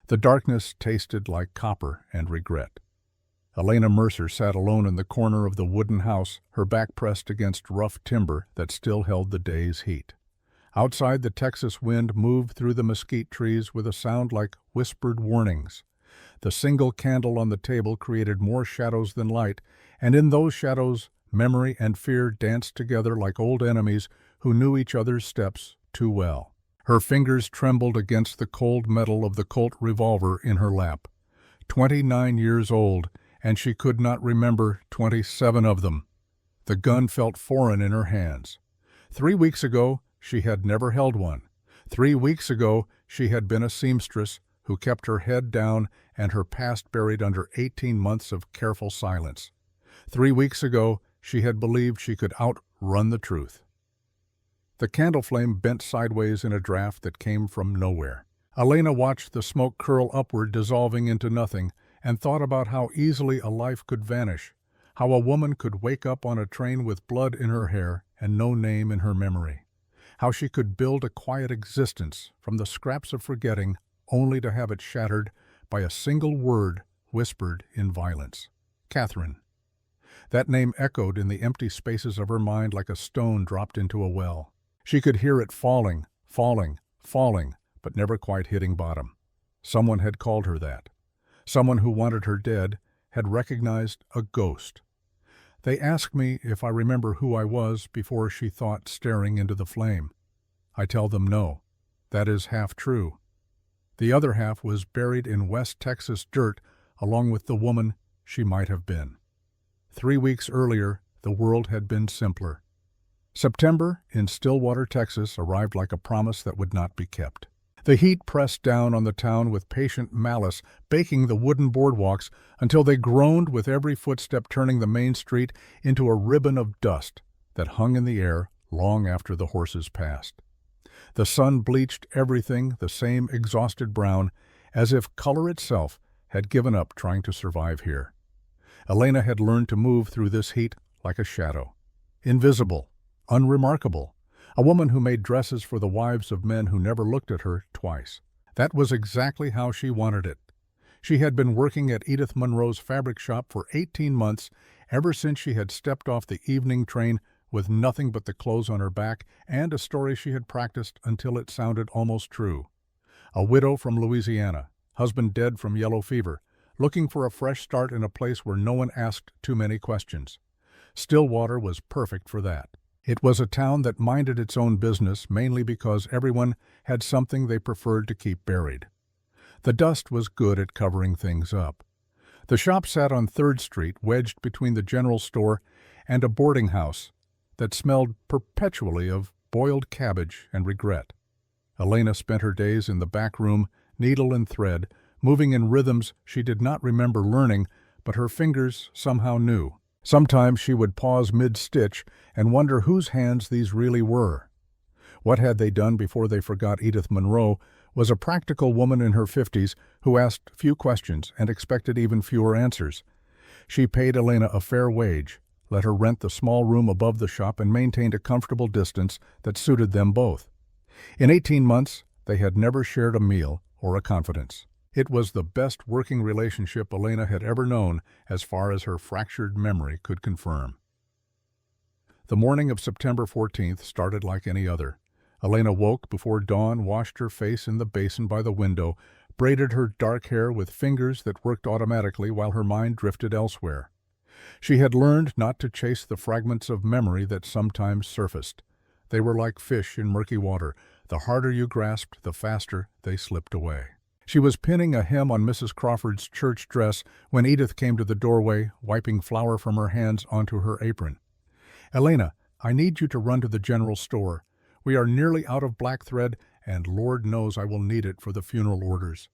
The darkness tasted like copper and regret. Elena Mercer sat alone in the corner of the wooden house, her back pressed against rough timber that still held the day's heat. Outside, the Texas wind moved through the mesquite trees with a sound like whispered warnings. The single candle on the table created more shadows than light, and in those shadows, memory and fear danced together like old enemies who knew each other's steps too well. Her fingers trembled against the cold metal of the Colt revolver in her lap. 29 years old, and she could not remember 27 of them. The gun felt foreign in her hands. 3 weeks ago, she had never held one. 3 weeks ago, she had been a seamstress who kept her head down and her past buried under 18 months of careful silence. 3 weeks ago, she had believed she could outrun the truth. The candle flame bent sideways in a draft that came from nowhere. Elena watched the smoke curl upward, dissolving into nothing, and thought about how easily a life could vanish, how a woman could wake up on a train with blood in her hair and no name in her memory, how she could build a quiet existence from the scraps of forgetting only to have it shattered by a single word whispered in violence. Catherine. That name echoed in the empty spaces of her mind like a stone dropped into a well. She could hear it falling, falling, falling, but never quite hitting bottom. Someone had called her that. Someone who wanted her dead had recognized a ghost. They asked me if I remember who I was before she thought staring into the flame. I tell them no. That is half true. The other half was buried in West Texas dirt along with the woman she might have been. 3 weeks earlier, the world had been simpler. September in Stillwater, Texas, arrived like a promise that would not be kept. The heat pressed down on the town with patient malice, baking the wooden boardwalks until they groaned with every footstep, turning the main street into a ribbon of dust that hung in the air long after the horses passed. The sun bleached everything the same exhausted brown, as if color itself had given up trying to survive here. Elena had learned to move through this heat like a shadow. Invisible, unremarkable, a woman who made dresses for the wives of men who never looked at her twice. That was exactly how she wanted it. She had been working at Edith Monroe's fabric shop for 18 months, ever since she had stepped off the evening train with nothing but the clothes on her back and a story she had practiced until it sounded almost true. A widow from Louisiana, husband dead from yellow fever, looking for a fresh start in a place where no one asked too many questions. Stillwater was perfect for that. It was a town that minded its own business mainly because everyone had something they preferred to keep buried. The dust was good at covering things up. The shop sat on 3rd Street, wedged between the general store and a boarding house that smelled perpetually of boiled cabbage and regret. Elena spent her days in the back room, needle and thread, moving in rhythms she did not remember learning, but her fingers somehow knew. Sometimes she would pause mid-stitch and wonder whose hands these really were. What had they done before they forgot Edith Monroe was a practical woman in her 50s who asked few questions and expected even fewer answers. She paid Elena a fair wage, let her rent the small room above the shop, and maintained a comfortable distance that suited them both. In 18 months, they had never shared a meal or a confidence. It was the best working relationship Elena had ever known, as far as her fractured memory could confirm. The morning of September 14th started like any other. Elena woke before dawn, washed her face in the basin by the window, braided her dark hair with fingers that worked automatically while her mind drifted elsewhere. She had learned not to chase the fragments of memory that sometimes surfaced. They were like fish in murky water. The harder you grasped, the faster they slipped away. She was pinning a hem on Mrs. Crawford's church dress when Edith came to the doorway, wiping flour from her hands onto her apron. "Elena, I need you to run to the general store. We are nearly out of black thread, and Lord knows I will need it for the funeral orders."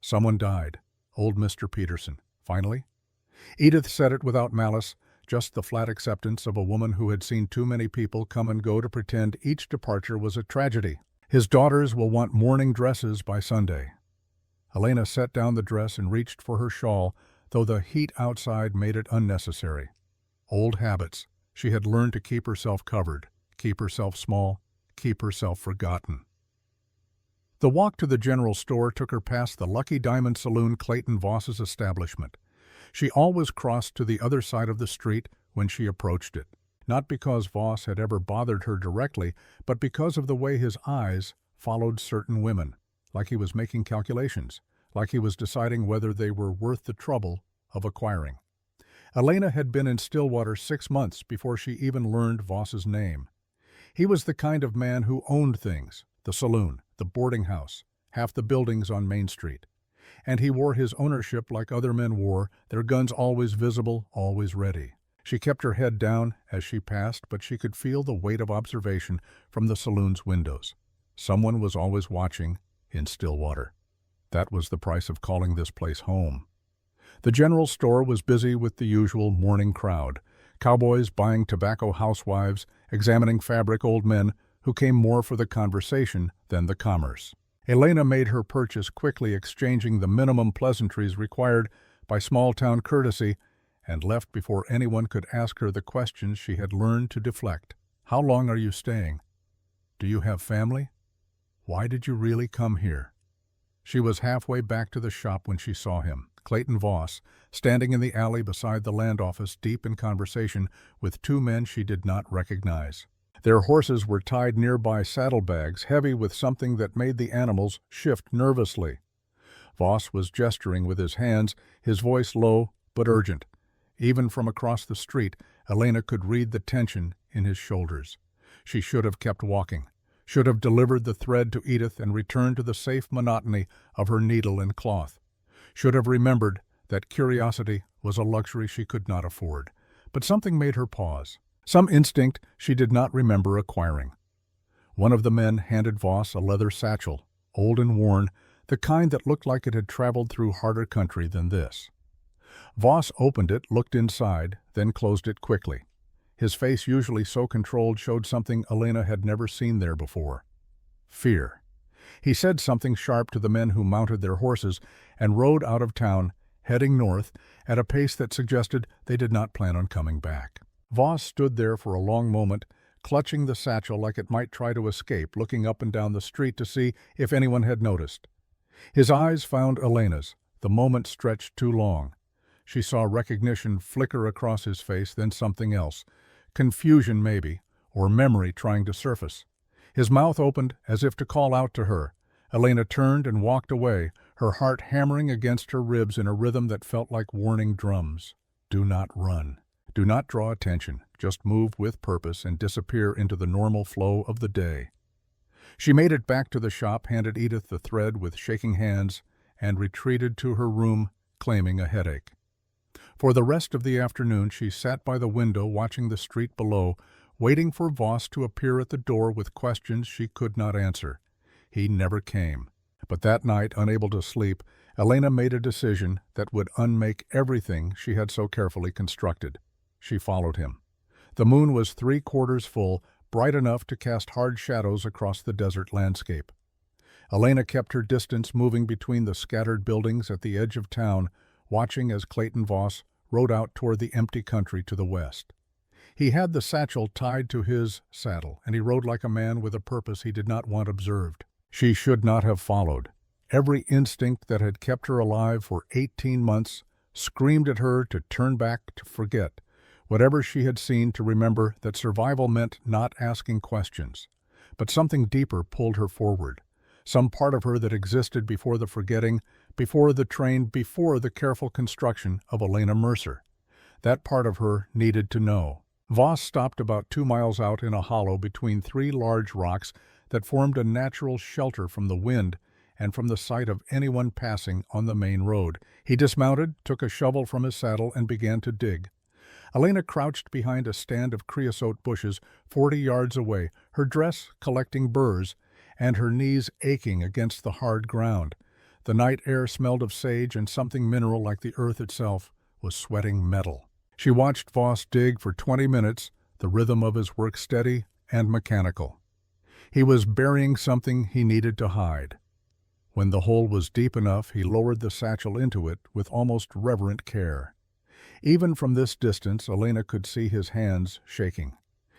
Someone died. Old Mr. Peterson. Finally? Edith said it without malice, just the flat acceptance of a woman who had seen too many people come and go to pretend each departure was a tragedy. "His daughters will want mourning dresses by Sunday." Elena set down the dress and reached for her shawl, though the heat outside made it unnecessary. Old habits. She had learned to keep herself covered, keep herself small, keep herself forgotten. The walk to the general store took her past the Lucky Diamond Saloon, Clayton Voss's establishment. She always crossed to the other side of the street when she approached it, not because Voss had ever bothered her directly, but because of the way his eyes followed certain women, like he was making calculations, like he was deciding whether they were worth the trouble of acquiring. Elena had been in Stillwater 6 months before she even learned Voss's name. He was the kind of man who owned things, the saloon, the boarding house, half the buildings on Main Street. And he wore his ownership like other men wore, their guns always visible, always ready. She kept her head down as she passed, but she could feel the weight of observation from the saloon's windows. Someone was always watching in Stillwater. That was the price of calling this place home. The general store was busy with the usual morning crowd, cowboys buying tobacco, housewives examining fabric, old men who came more for the conversation than the commerce. Elena made her purchase quickly, exchanging the minimum pleasantries required by small-town courtesy, and left before anyone could ask her the questions she had learned to deflect. How long are you staying? Do you have family? Why did you really come here? She was halfway back to the shop when she saw him, Clayton Voss, standing in the alley beside the land office, deep in conversation with 2 men she did not recognize. Their horses were tied nearby saddlebags, heavy with something that made the animals shift nervously. Voss was gesturing with his hands, his voice low but urgent. Even from across the street, Elena could read the tension in his shoulders. She should have kept walking, should have delivered the thread to Edith and returned to the safe monotony of her needle and cloth, should have remembered that curiosity was a luxury she could not afford. But something made her pause, some instinct she did not remember acquiring. One of the men handed Voss a leather satchel, old and worn, the kind that looked like it had traveled through harder country than this. Voss opened it, looked inside, then closed it quickly. His face, usually so controlled, showed something Elena had never seen there before. Fear. He said something sharp to the men who mounted their horses and rode out of town, heading north, at a pace that suggested they did not plan on coming back. Voss stood there for a long moment, clutching the satchel like it might try to escape, looking up and down the street to see if anyone had noticed. His eyes found Elena's. The moment stretched too long. She saw recognition flicker across his face, then something else. Confusion maybe, or memory trying to surface. His mouth opened as if to call out to her. Elena turned and walked away, her heart hammering against her ribs in a rhythm that felt like warning drums. Do not run. Do not draw attention. Just move with purpose and disappear into the normal flow of the day. She made it back to the shop, handed Edith the thread with shaking hands, and retreated to her room, claiming a headache. For the rest of the afternoon she sat by the window watching the street below, waiting for Voss to appear at the door with questions she could not answer. He never came. But that night, unable to sleep, Elena made a decision that would unmake everything she had so carefully constructed. She followed him. The moon was 3/4 full, bright enough to cast hard shadows across the desert landscape. Elena kept her distance, moving between the scattered buildings at the edge of town, watching as Clayton Voss rode out toward the empty country to the west. He had the satchel tied to his saddle, and he rode like a man with a purpose he did not want observed. She should not have followed. Every instinct that had kept her alive for 18 months screamed at her to turn back, to forget. Whatever she had seen, to remember that survival meant not asking questions. But something deeper pulled her forward. Some part of her that existed before the forgetting, before the train, before the careful construction of Elena Mercer. That part of her needed to know. Voss stopped about 2 miles out in a hollow between 3 large rocks that formed a natural shelter from the wind and from the sight of anyone passing on the main road. He dismounted, took a shovel from his saddle, and began to dig. Elena crouched behind a stand of creosote bushes 40 yards away, her dress collecting burrs, and her knees aching against the hard ground. The night air smelled of sage, and something mineral like the earth itself was sweating metal. She watched Voss dig for 20 minutes, the rhythm of his work steady and mechanical. He was burying something he needed to hide. When the hole was deep enough, he lowered the satchel into it with almost reverent care. Even from this distance, Elena could see his hands shaking.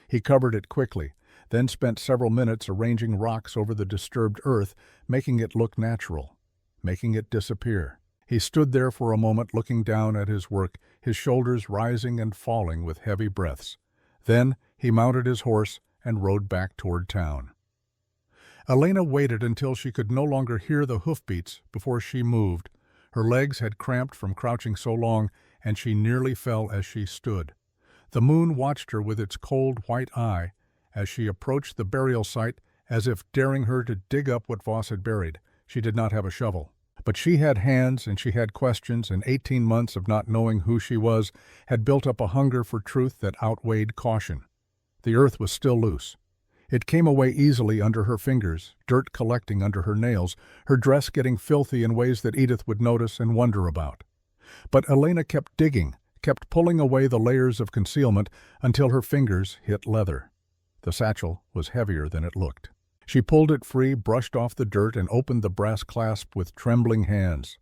He covered it quickly, then spent several minutes arranging rocks over the disturbed earth, making it look natural, making it disappear. He stood there for a moment looking down at his work, his shoulders rising and falling with heavy breaths. Then he mounted his horse and rode back toward town. Elena waited until she could no longer hear the hoofbeats before she moved. Her legs had cramped from crouching so long, and she nearly fell as she stood. The moon watched her with its cold white eye as she approached the burial site, as if daring her to dig up what Voss had buried. She did not have a shovel. But she had hands, and she had questions, and 18 months of not knowing who she was had built up a hunger for truth that outweighed caution. The earth was still loose. It came away easily under her fingers, dirt collecting under her nails, her dress getting filthy in ways that Edith would notice and wonder about. But Elena kept digging, kept pulling away the layers of concealment until her fingers hit leather. The satchel was heavier than it looked. She pulled it free, brushed off the dirt, and opened the brass clasp with trembling hands.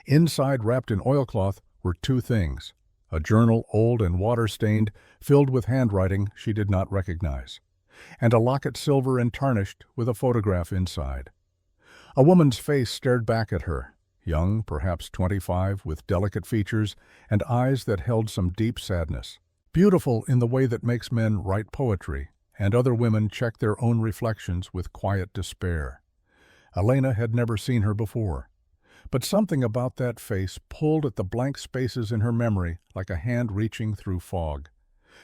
Inside, wrapped in oilcloth, were two things: a journal, old and water-stained, filled with handwriting she did not recognize, and a locket silver and tarnished with a photograph inside. A woman's face stared back at her, young, perhaps 25, with delicate features and eyes that held some deep sadness. Beautiful in the way that makes men write poetry, and other women check their own reflections with quiet despair. Elena had never seen her before, but something about that face pulled at the blank spaces in her memory like a hand reaching through fog.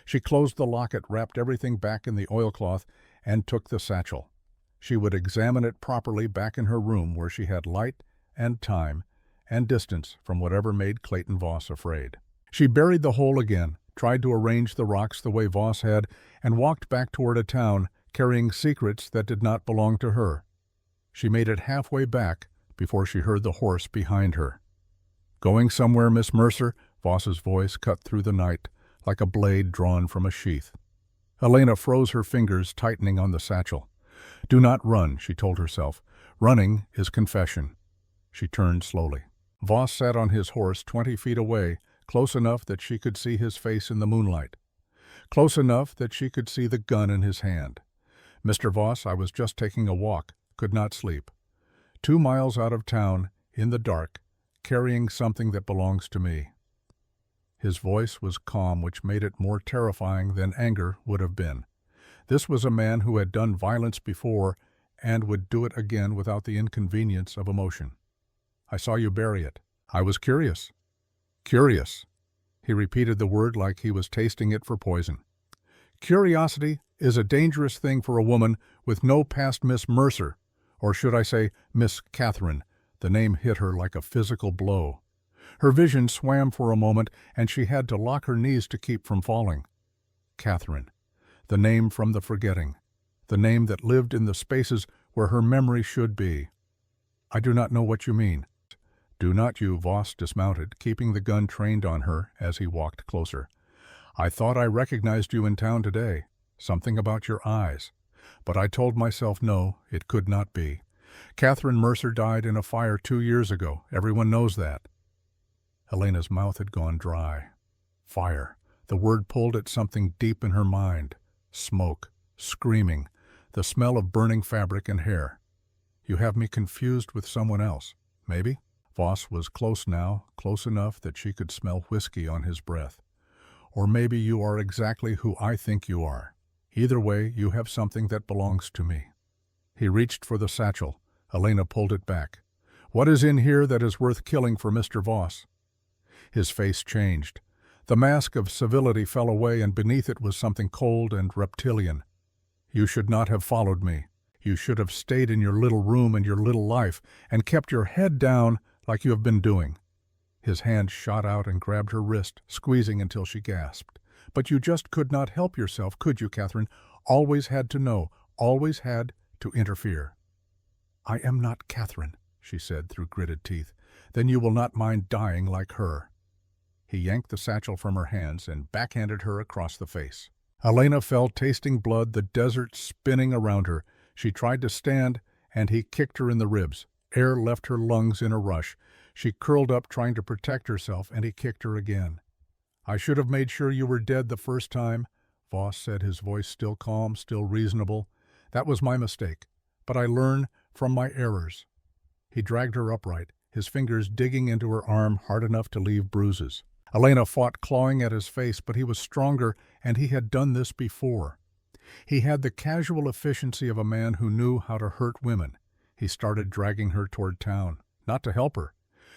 She closed the locket, wrapped everything back in the oilcloth, and took the satchel. She would examine it properly back in her room where she had light and time and distance from whatever made Clayton Voss afraid. She buried the hole again, tried to arrange the rocks the way Voss had, and walked back toward a town, carrying secrets that did not belong to her. She made it halfway back before she heard the horse behind her. "Going somewhere, Miss Mercer?" Voss's voice cut through the night like a blade drawn from a sheath. Elena froze, her fingers tightening on the satchel. "Do not run," she told herself. "Running is confession." She turned slowly. Voss sat on his horse 20 feet away, close enough that she could see his face in the moonlight, close enough that she could see the gun in his hand. "Mr. Voss, I was just taking a walk, could not sleep. 2 miles out of town, in the dark, carrying something that belongs to me." His voice was calm, which made it more terrifying than anger would have been. This was a man who had done violence before and would do it again without the inconvenience of emotion. "I saw you bury it. I was curious." "Curious." He repeated the word like he was tasting it for poison. "Curiosity is a dangerous thing for a woman with no past, Miss Mercer, or should I say Miss Catherine." The name hit her like a physical blow. Her vision swam for a moment, and she had to lock her knees to keep from falling. Catherine, the name from the forgetting, the name that lived in the spaces where her memory should be. "I do not know what you mean." "Do not you?" Voss dismounted, keeping the gun trained on her as he walked closer. "I thought I recognized you in town today, something about your eyes. But I told myself no, it could not be. Catherine Mercer died in a fire 2 years ago. Everyone knows that." Elena's mouth had gone dry. Fire. The word pulled at something deep in her mind. Smoke. Screaming. The smell of burning fabric and hair. "You have me confused with someone else. Maybe?" Voss was close now, close enough that she could smell whiskey on his breath. "Or maybe you are exactly who I think you are. Either way, you have something that belongs to me." He reached for the satchel. Elena pulled it back. "What is in here that is worth killing for Mr. Voss?" His face changed. The mask of civility fell away, and beneath it was something cold and reptilian. "You should not have followed me. You should have stayed in your little room and your little life, and kept your head down like you have been doing." His hand shot out and grabbed her wrist, squeezing until she gasped. "But you just could not help yourself, could you, Catherine? Always had to know, always had to interfere." "I am not Catherine," she said through gritted teeth. "Then you will not mind dying like her." He yanked the satchel from her hands and backhanded her across the face. Elena fell, tasting blood, the desert spinning around her. She tried to stand, and he kicked her in the ribs. Air left her lungs in a rush. She curled up, trying to protect herself, and he kicked her again. "I should have made sure you were dead the first time." Voss said, his voice still calm, still reasonable. That was my mistake, but I learn from my errors. He dragged her upright, his fingers digging into her arm hard enough to leave bruises. Elena fought, clawing at his face, but he was stronger, and he had done this before. He had the casual efficiency of a man who knew how to hurt women. He started dragging her toward town, not to help her.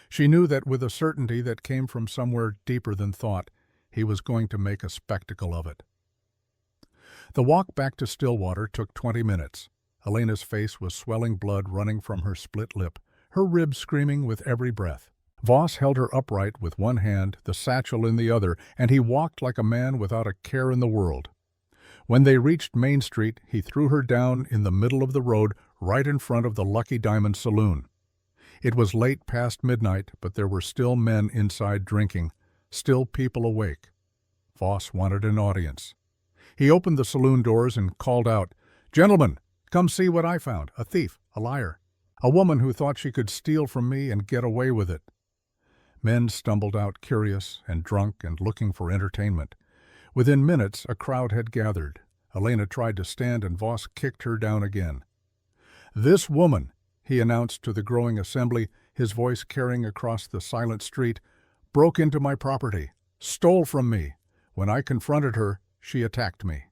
She knew that with a certainty that came from somewhere deeper than thought, he was going to make a spectacle of it. The walk back to Stillwater took 20 minutes. Elena's face was swelling, blood running from her split lip, her ribs screaming with every breath. Voss held her upright with one hand, the satchel in the other, and he walked like a man without a care in the world. When they reached Main Street, he threw her down in the middle of the road, right in front of the Lucky Diamond Saloon. It was late past midnight, but there were still men inside drinking, still people awake. Voss wanted an audience. He opened the saloon doors and called out, "Gentlemen, come see what I found, a thief, a liar, a woman who thought she could steal from me and get away with it." Men stumbled out, curious and drunk and looking for entertainment. Within minutes, a crowd had gathered. Elena tried to stand, and Voss kicked her down again. "This woman," he announced to the growing assembly, his voice carrying across the silent street, "broke into my property, stole from me. When I confronted her, she attacked me."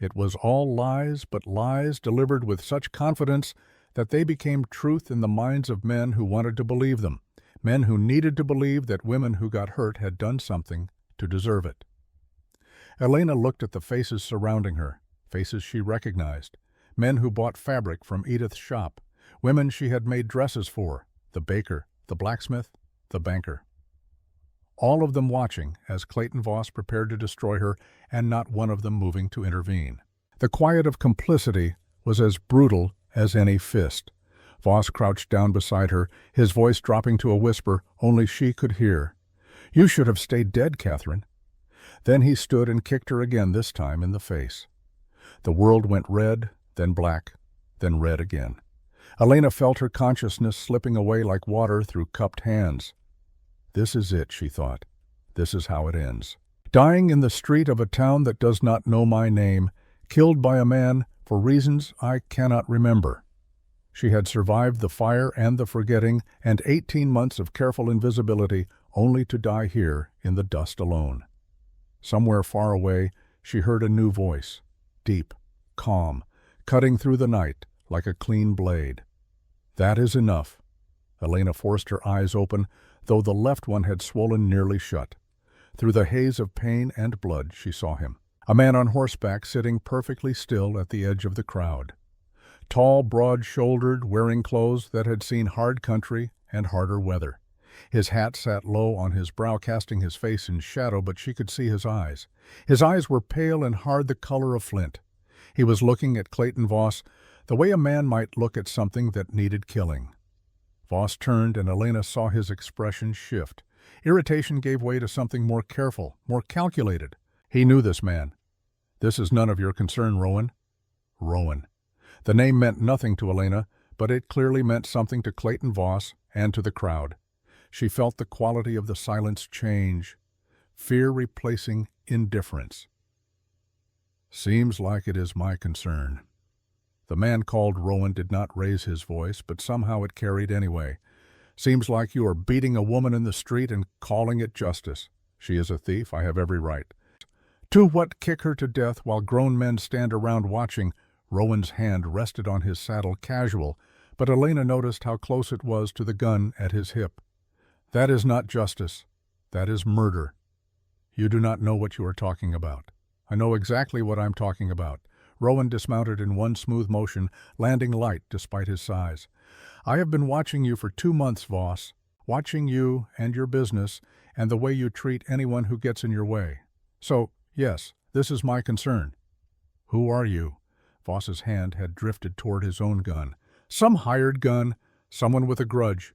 It was all lies, but lies delivered with such confidence that they became truth in the minds of men who wanted to believe them, men who needed to believe that women who got hurt had done something to deserve it. Elena looked at the faces surrounding her, faces she recognized, men who bought fabric from Edith's shop, women she had made dresses for, the baker, the blacksmith, the banker. All of them watching as Clayton Voss prepared to destroy her, and not one of them moving to intervene. The quiet of complicity was as brutal as any fist. Voss crouched down beside her, his voice dropping to a whisper only she could hear. "You should have stayed dead, Catherine." Then he stood and kicked her again, this time in the face. The world went red, then black, then red again. Elena felt her consciousness slipping away like water through cupped hands. This is it, she thought. This is how it ends. Dying in the street of a town that does not know my name, killed by a man for reasons I cannot remember. She had survived the fire and the forgetting and 18 months of careful invisibility, only to die here in the dust alone. Somewhere far away, she heard a new voice, deep, calm, cutting through the night like a clean blade. "That is enough." Elena forced her eyes open, though the left one had swollen nearly shut. Through the haze of pain and blood, she saw him. A man on horseback sitting perfectly still at the edge of the crowd. Tall, broad-shouldered, wearing clothes that had seen hard country and harder weather. His hat sat low on his brow, casting his face in shadow, but she could see his eyes. His eyes were pale and hard, the color of flint. He was looking at Clayton Voss the way a man might look at something that needed killing. Voss turned, and Elena saw his expression shift. Irritation gave way to something more careful, more calculated. He knew this man. "This is none of your concern, Rowan." Rowan. The name meant nothing to Elena, but it clearly meant something to Clayton Voss and to the crowd. She felt the quality of the silence change, fear replacing indifference. "Seems like it is my concern." The man called Rowan did not raise his voice, but somehow it carried anyway. "Seems like you are beating a woman in the street and calling it justice. She is a thief, I have every right. To what, kick her to death while grown men stand around watching?" Rowan's hand rested on his saddle, casual, but Elena noticed how close it was to the gun at his hip. "That is not justice. That is murder. You do not know what you are talking about." "I know exactly what I'm talking about." Rowan dismounted in one smooth motion, landing light despite his size. "I have been watching you for 2 months, Voss, watching you and your business and the way you treat anyone who gets in your way. So, yes, this is my concern." "Who are you?" Voss's hand had drifted toward his own gun. "Some hired gun, someone with a grudge."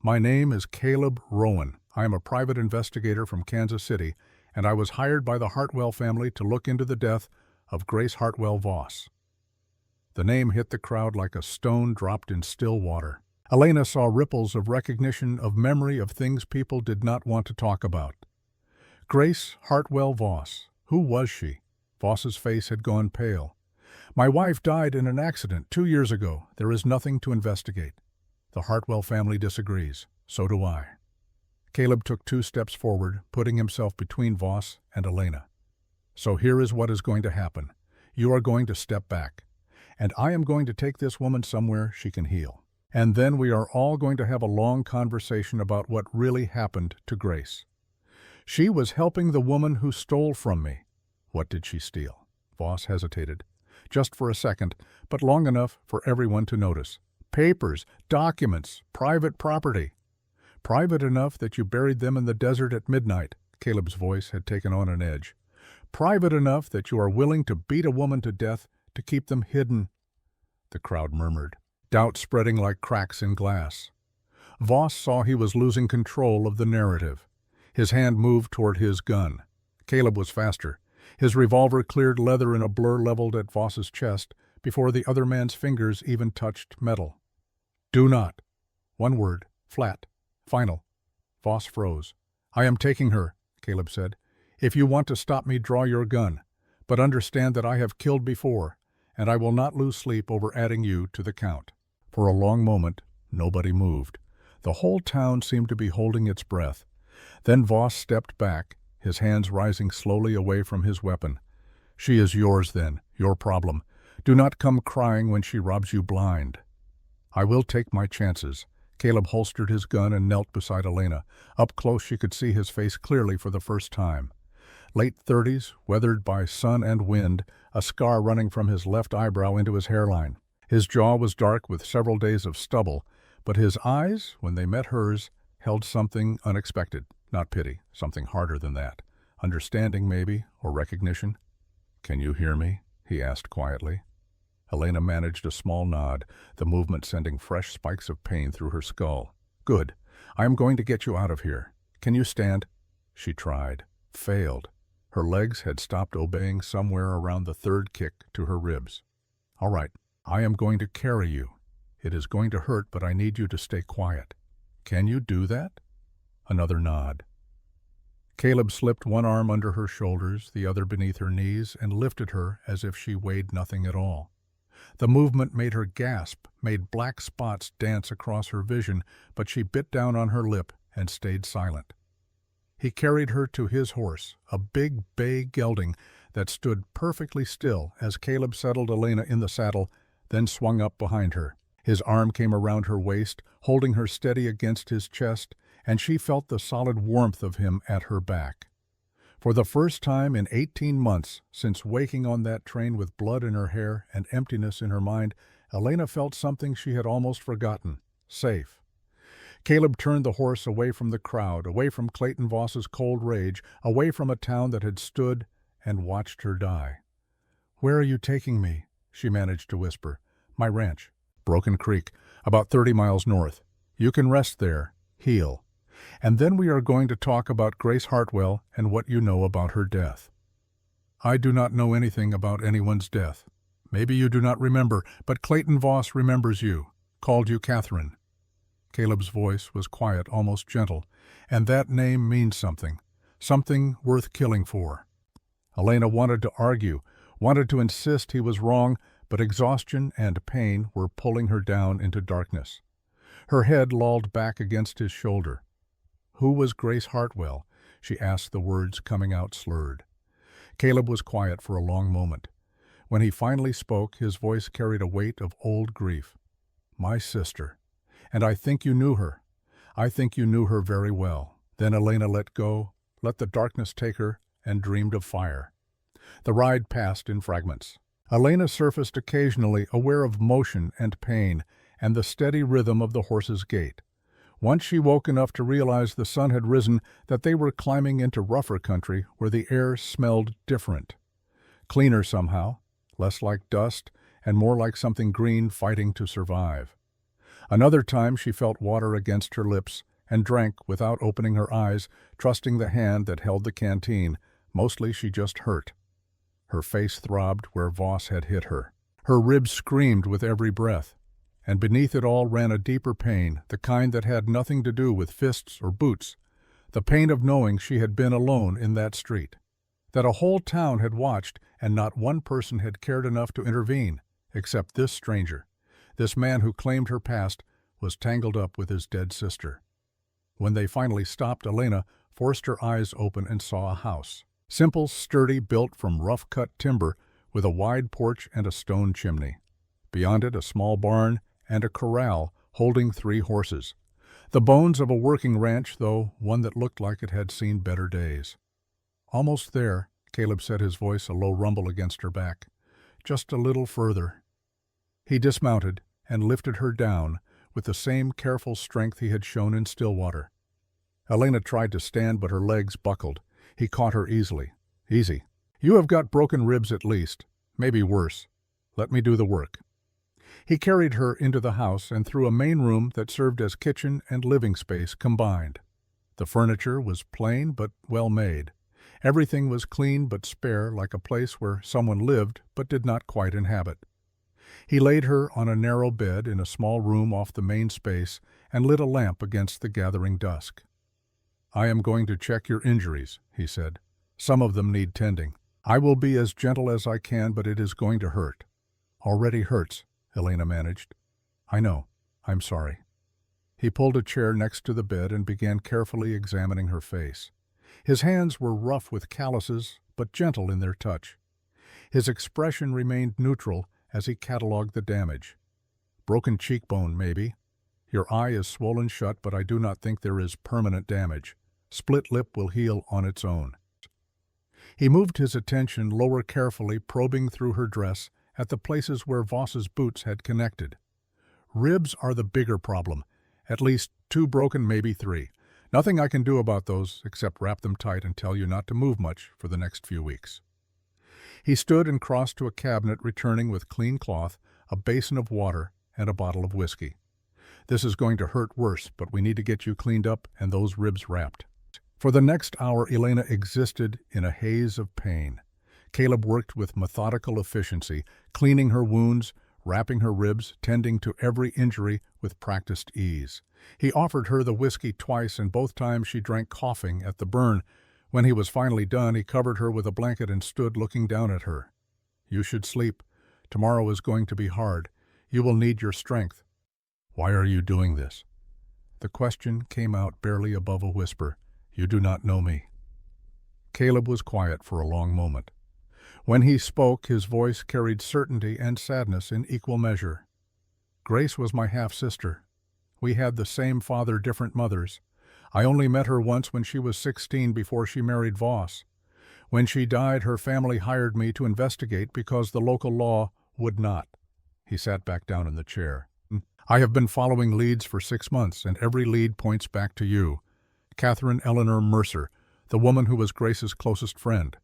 "My name is Caleb Rowan. I am a private investigator from Kansas City, and I was hired by the Hartwell family to look into the death of Grace Hartwell Voss." The name hit the crowd like a stone dropped in still water. Elena saw ripples of recognition, of memory, of things people did not want to talk about. Grace Hartwell Voss. Who was she? Voss's face had gone pale. "My wife died in an accident 2 years ago. There is nothing to investigate. The Hartwell family disagrees. So do I." Caleb took 2 steps forward, putting himself between Voss and Elena. "So here is what is going to happen. You are going to step back, and I am going to take this woman somewhere she can heal. And then we are all going to have a long conversation about what really happened to Grace. She was helping the woman who stole from me." "What did she steal?" Voss hesitated. Just for a second, but long enough for everyone to notice. "Papers, documents, private property." "Private enough that you buried them in the desert at midnight." Caleb's voice had taken on an edge. "Private enough that you are willing to beat a woman to death to keep them hidden." The crowd murmured, doubt spreading like cracks in glass. Voss saw he was losing control of the narrative. His hand moved toward his gun. Caleb was faster. His revolver cleared leather in a blur leveled at Voss's chest before the other man's fingers even touched metal. "Do not." One word, flat, final. Voss froze. "I am taking her," Caleb said. "If you want to stop me, draw your gun. But understand that I have killed before, and I will not lose sleep over adding you to the count." For a long moment, nobody moved. The whole town seemed to be holding its breath. Then Voss stepped back, his hands rising slowly away from his weapon. "She is yours then, your problem. Do not come crying when she robs you blind." "I will take my chances." Caleb holstered his gun and knelt beside Elena. Up close she could see his face clearly for the first time. Late 30s, weathered by sun and wind, a scar running from his left eyebrow into his hairline. His jaw was dark with several days of stubble, but his eyes, when they met hers, held something unexpected. Not pity, something harder than that. Understanding, maybe, or recognition. "Can you hear me?" he asked quietly. Elena managed a small nod, the movement sending fresh spikes of pain through her skull. "Good. I am going to get you out of here. Can you stand?" She tried. Failed. Her legs had stopped obeying somewhere around the third kick to her ribs. "All right. I am going to carry you. It is going to hurt, but I need you to stay quiet. Can you do that?" Another nod. Caleb slipped one arm under her shoulders, the other beneath her knees, and lifted her as if she weighed nothing at all. The movement made her gasp, made black spots dance across her vision, but she bit down on her lip and stayed silent. He carried her to his horse, a big bay gelding that stood perfectly still as Caleb settled Elena in the saddle, then swung up behind her. His arm came around her waist, holding her steady against his chest, and she felt the solid warmth of him at her back. For the first time in 18 months, since waking on that train with blood in her hair and emptiness in her mind, Elena felt something she had almost forgotten: safe. Caleb turned the horse away from the crowd, away from Clayton Voss's cold rage, away from a town that had stood and watched her die. "Where are you taking me?" she managed to whisper. "My ranch. Broken Creek, about 30 miles north. You can rest there, heal. And then we are going to talk about Grace Hartwell and what you know about her death." "I do not know anything about anyone's death. Maybe you do not remember, but Clayton Voss remembers you, called you Catherine." Caleb's voice was quiet, almost gentle, "and that name means something, something worth killing for." Elena wanted to argue, wanted to insist he was wrong, but exhaustion and pain were pulling her down into darkness. Her head lolled back against his shoulder. "Who was Grace Hartwell?" she asked, the words coming out slurred. Caleb was quiet for a long moment. When he finally spoke, his voice carried a weight of old grief. "My sister. And I think you knew her. I think you knew her very well." Then Elena let go, let the darkness take her, and dreamed of fire. The ride passed in fragments. Elena surfaced occasionally, aware of motion and pain, and the steady rhythm of the horse's gait. Once she woke enough to realize the sun had risen, that they were climbing into rougher country where the air smelled different. Cleaner somehow, less like dust, and more like something green fighting to survive. Another time she felt water against her lips and drank without opening her eyes, trusting the hand that held the canteen. Mostly she just hurt. Her face throbbed where Voss had hit her. Her ribs screamed with every breath. And beneath it all ran a deeper pain, the kind that had nothing to do with fists or boots, the pain of knowing she had been alone in that street, that a whole town had watched and not one person had cared enough to intervene, except this stranger. This man who claimed her past was tangled up with his dead sister. When they finally stopped, Elena forced her eyes open and saw a house. Simple, sturdy, built from rough-cut timber, with a wide porch and a stone chimney. Beyond it, a small barn and a corral holding 3 horses. The bones of a working ranch, though one that looked like it had seen better days. "Almost there," Caleb said, his voice a low rumble against her back. "Just a little further." He dismounted and lifted her down with the same careful strength he had shown in Stillwater. Elena tried to stand, but her legs buckled. He caught her easily. "Easy. You have got broken ribs at least, maybe worse. Let me do the work." He carried her into the house and through a main room that served as kitchen and living space combined. The furniture was plain but well made. Everything was clean but spare, like a place where someone lived but did not quite inhabit. He laid her on a narrow bed in a small room off the main space and lit a lamp against the gathering dusk. "I am going to check your injuries," he said. "Some of them need tending. I will be as gentle as I can, but it is going to hurt." "Already hurts," Elena managed. "I know. I'm sorry." He pulled a chair next to the bed and began carefully examining her face. His hands were rough with calluses, but gentle in their touch. His expression remained neutral as he catalogued the damage. "Broken cheekbone, maybe. Your eye is swollen shut, but I do not think there is permanent damage. Split lip will heal on its own." He moved his attention lower carefully, probing through her dress at the places where Voss's boots had connected. "Ribs are the bigger problem. At least 2 broken, maybe 3. Nothing I can do about those except wrap them tight and tell you not to move much for the next few weeks." He stood and crossed to a cabinet, returning with clean cloth, a basin of water, and a bottle of whiskey. "This is going to hurt worse, but we need to get you cleaned up and those ribs wrapped." For the next hour, Elena existed in a haze of pain. Caleb worked with methodical efficiency, cleaning her wounds, wrapping her ribs, tending to every injury with practiced ease. He offered her the whiskey twice, and both times she drank coughing at the burn. When he was finally done, he covered her with a blanket and stood looking down at her. "You should sleep. Tomorrow is going to be hard. You will need your strength." "Why are you doing this?" The question came out barely above a whisper. "You do not know me." Caleb was quiet for a long moment. When he spoke, his voice carried certainty and sadness in equal measure. "Grace was my half-sister. We had the same father, different mothers. I only met her once when she was 16 before she married Voss. When she died, her family hired me to investigate because the local law would not." He sat back down in the chair. "I have been following leads for 6 months, and every lead points back to you. Catherine Eleanor Mercer, the woman who was Grace's closest friend.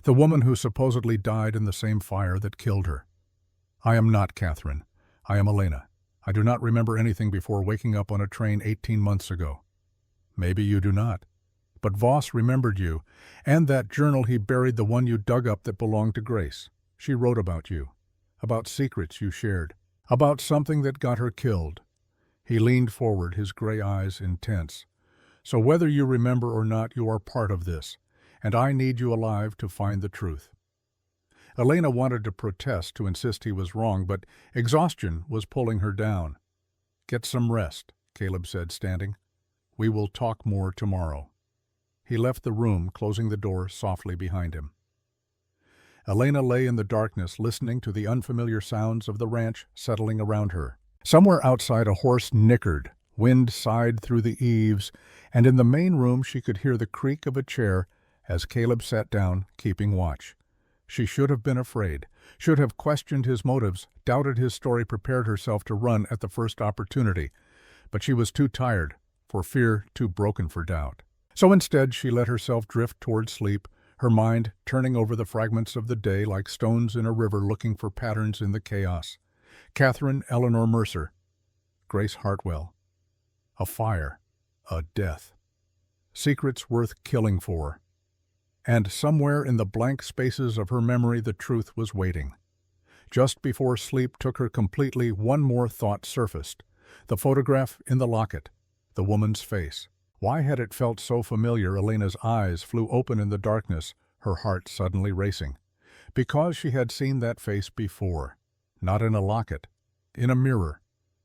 The woman who supposedly died in the same fire that killed her. I am not Catherine. I am Elena. I do not remember anything before waking up on a train 18 months ago. Maybe you do not. But Voss remembered you, and that journal he buried, the one you dug up that belonged to Grace. She wrote about you, about secrets you shared, about something that got her killed." He leaned forward, his gray eyes intense. "So whether you remember or not, you are part of this, and I need you alive to find the truth." Elena wanted to protest, to insist he was wrong, but exhaustion was pulling her down. "Get some rest," Caleb said, standing. "We will talk more tomorrow." He left the room, closing the door softly behind him. Elena lay in the darkness, listening to the unfamiliar sounds of the ranch settling around her. Somewhere outside, a horse nickered, wind sighed through the eaves, and in the main room she could hear the creak of a chair as Caleb sat down, keeping watch. She should have been afraid, should have questioned his motives, doubted his story, prepared herself to run at the first opportunity. But she was too tired for fear, too broken for doubt. So instead she let herself drift toward sleep, her mind turning over the fragments of the day like stones in a river looking for patterns in the chaos. Catherine Eleanor Mercer, Grace Hartwell, a fire, a death. Secrets worth killing for. And somewhere in the blank spaces of her memory the truth was waiting. Just before sleep took her completely, one more thought surfaced. The photograph in the locket, the woman's face. Why had it felt so familiar? Elena's eyes flew open in the darkness, her heart suddenly racing. Because she had seen that face before, not in a locket, in a mirror,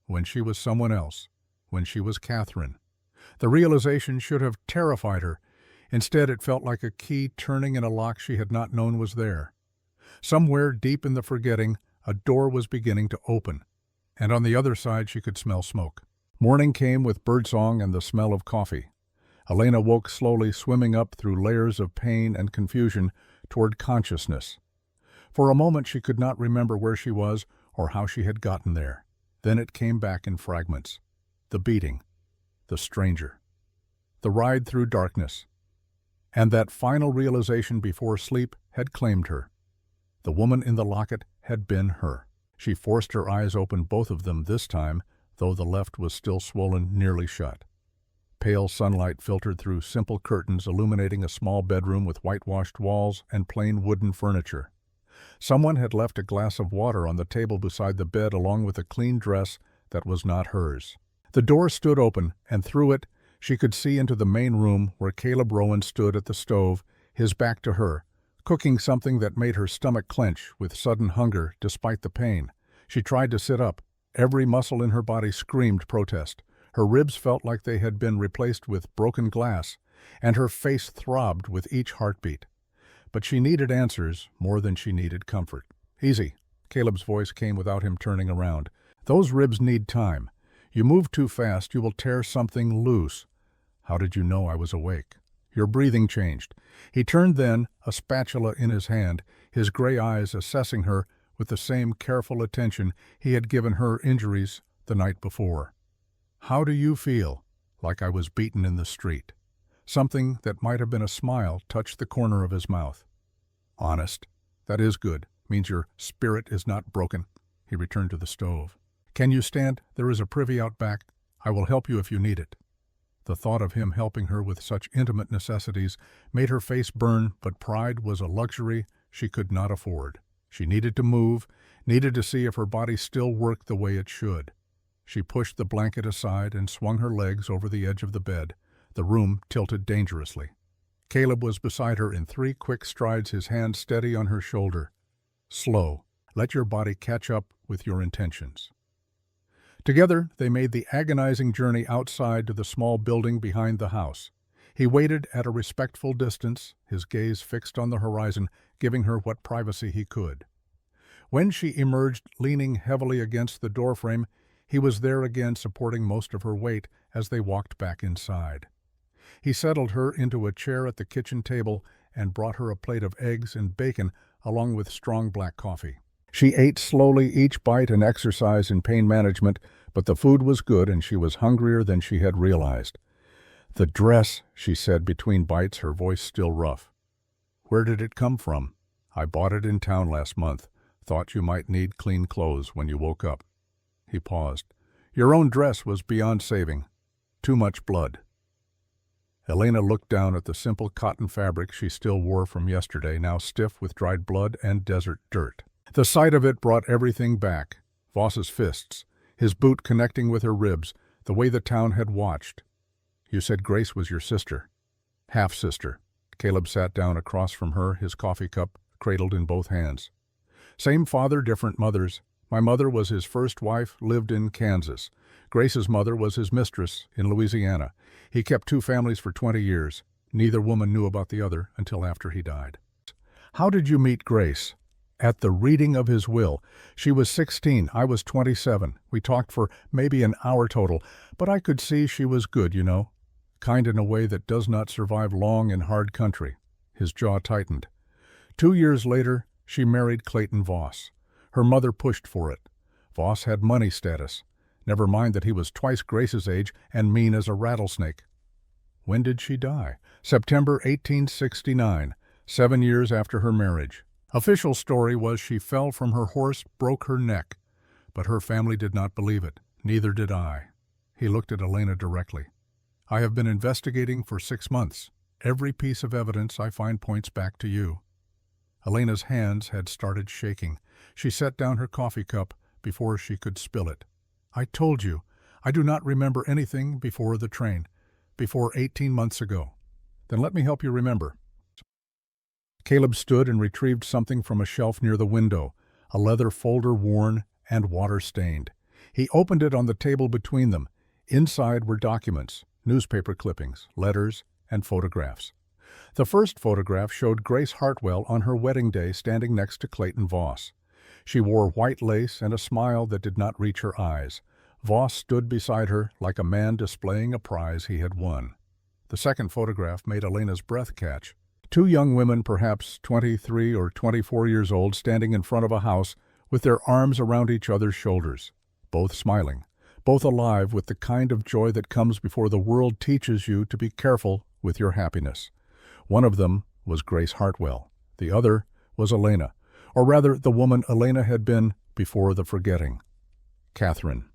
when she was someone else, when she was Catherine. The realization should have terrified her. Instead, it felt like a key turning in a lock she had not known was there. Somewhere deep in the forgetting, a door was beginning to open, and on the other side she could smell smoke. Morning came with birdsong and the smell of coffee. Elena woke slowly, swimming up through layers of pain and confusion toward consciousness. For a moment she could not remember where she was or how she had gotten there. Then it came back in fragments. The beating, the stranger, the ride through darkness, and that final realization before sleep had claimed her. The woman in the locket had been her. She forced her eyes open, both of them this time, though the left was still swollen, nearly shut. Pale sunlight filtered through simple curtains, illuminating a small bedroom with whitewashed walls and plain wooden furniture. Someone had left a glass of water on the table beside the bed, along with a clean dress that was not hers. The door stood open, and through it she could see into the main room where Caleb Rowan stood at the stove, his back to her, cooking something that made her stomach clench with sudden hunger despite the pain. She tried to sit up. Every muscle in her body screamed protest. Her ribs felt like they had been replaced with broken glass, and her face throbbed with each heartbeat. But she needed answers more than she needed comfort. "Easy," Caleb's voice came without him turning around. "Those ribs need time. You move too fast, you will tear something loose." "How did you know I was awake?" "Your breathing changed." He turned then, a spatula in his hand, his gray eyes assessing her with the same careful attention he had given her injuries the night before. "How do you feel?" "Like I was beaten in the street." Something that might have been a smile touched the corner of his mouth. "Honest. That is good. Means your spirit is not broken." He returned to the stove. "Can you stand? There is a privy out back. I will help you if you need it." The thought of him helping her with such intimate necessities made her face burn, but pride was a luxury she could not afford. She needed to move, needed to see if her body still worked the way it should. She pushed the blanket aside and swung her legs over the edge of the bed. The room tilted dangerously. Caleb was beside her in 3 quick strides, his hand steady on her shoulder. "Slow. Let your body catch up with your intentions." Together, they made the agonizing journey outside to the small building behind the house. He waited at a respectful distance, his gaze fixed on the horizon, giving her what privacy he could. When she emerged, leaning heavily against the doorframe, he was there again, supporting most of her weight as they walked back inside. He settled her into a chair at the kitchen table and brought her a plate of eggs and bacon along with strong black coffee. She ate slowly, each bite an exercise in pain management, but the food was good and she was hungrier than she had realized. "The dress," she said between bites, her voice still rough. "Where did it come from?" "I bought it in town last month. Thought you might need clean clothes when you woke up." He paused. "Your own dress was beyond saving. Too much blood." Elena looked down at the simple cotton fabric she still wore from yesterday, now stiff with dried blood and desert dirt. The sight of it brought everything back. Voss's fists, his boot connecting with her ribs, the way the town had watched. "You said Grace was your sister." "Half-sister." Caleb sat down across from her, his coffee cup cradled in both hands. "Same father, different mothers. My mother was his first wife, lived in Kansas. Grace's mother was his mistress in Louisiana. He kept 2 families for 20 years. Neither woman knew about the other until after he died." "How did you meet Grace?" "At the reading of his will. She was 16, I was 27. We talked for maybe an hour total, but I could see she was good, you know. Kind in a way that does not survive long in hard country." His jaw tightened. 2 years later, she married Clayton Voss. Her mother pushed for it. Voss had money status. Never mind that he was twice Grace's age and mean as a rattlesnake. When did she die? September 1869, 7 years after her marriage. Official story was she fell from her horse, broke her neck. But her family did not believe it. Neither did I. He looked at Elena directly. "I have been investigating for 6 months. Every piece of evidence I find points back to you." Elena's hands had started shaking. She set down her coffee cup before she could spill it. "I told you, I do not remember anything before the train, before 18 months ago." "Then let me help you remember." Caleb stood and retrieved something from a shelf near the window, a leather folder worn and water-stained. He opened it on the table between them. Inside were documents, newspaper clippings, letters, and photographs. The first photograph showed Grace Hartwell on her wedding day standing next to Clayton Voss. She wore white lace and a smile that did not reach her eyes. Voss stood beside her like a man displaying a prize he had won. The second photograph made Elena's breath catch. Two young women, perhaps 23 or 24 years old, standing in front of a house with their arms around each other's shoulders, both smiling, both alive with the kind of joy that comes before the world teaches you to be careful with your happiness. One of them was Grace Hartwell. The other was Elena, or rather the woman Elena had been before the forgetting. Catherine.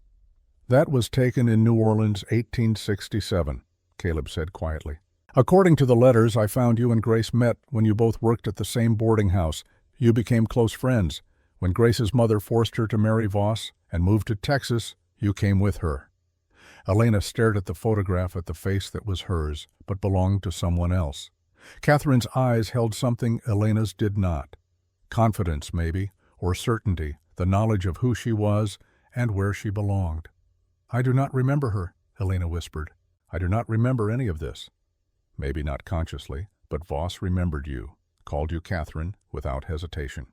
That was taken in New Orleans, 1867, Caleb said quietly. According to the letters, I found you and Grace met when you both worked at the same boarding house. You became close friends. When Grace's mother forced her to marry Voss and moved to Texas, you came with her. Elena stared at the photograph at the face that was hers, but belonged to someone else. Catherine's eyes held something Elena's did not. Confidence, maybe, or certainty, the knowledge of who she was and where she belonged. I do not remember her, Elena whispered. I do not remember any of this. Maybe not consciously, but Voss remembered you, called you Catherine without hesitation.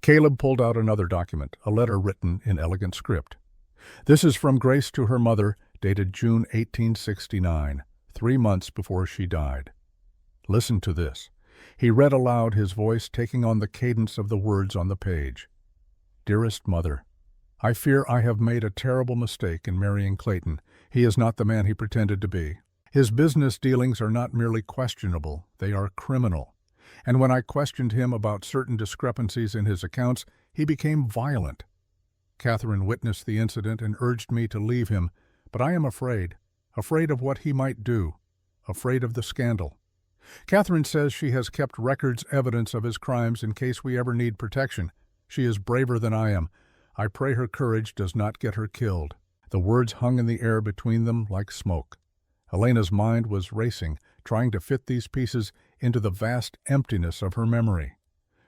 Caleb pulled out another document, a letter written in elegant script. This is from Grace to her mother, dated June 1869, 3 months before she died. Listen to this. He read aloud, his voice taking on the cadence of the words on the page. Dearest Mother, I fear I have made a terrible mistake in marrying Clayton. He is not the man he pretended to be. His business dealings are not merely questionable, they are criminal. And when I questioned him about certain discrepancies in his accounts, he became violent. Catherine witnessed the incident and urged me to leave him, but I am afraid of what he might do, afraid of the scandal. Catherine says she has kept records evidence of his crimes in case we ever need protection. She is braver than I am. I pray her courage does not get her killed. The words hung in the air between them like smoke. Elena's mind was racing, trying to fit these pieces into the vast emptiness of her memory.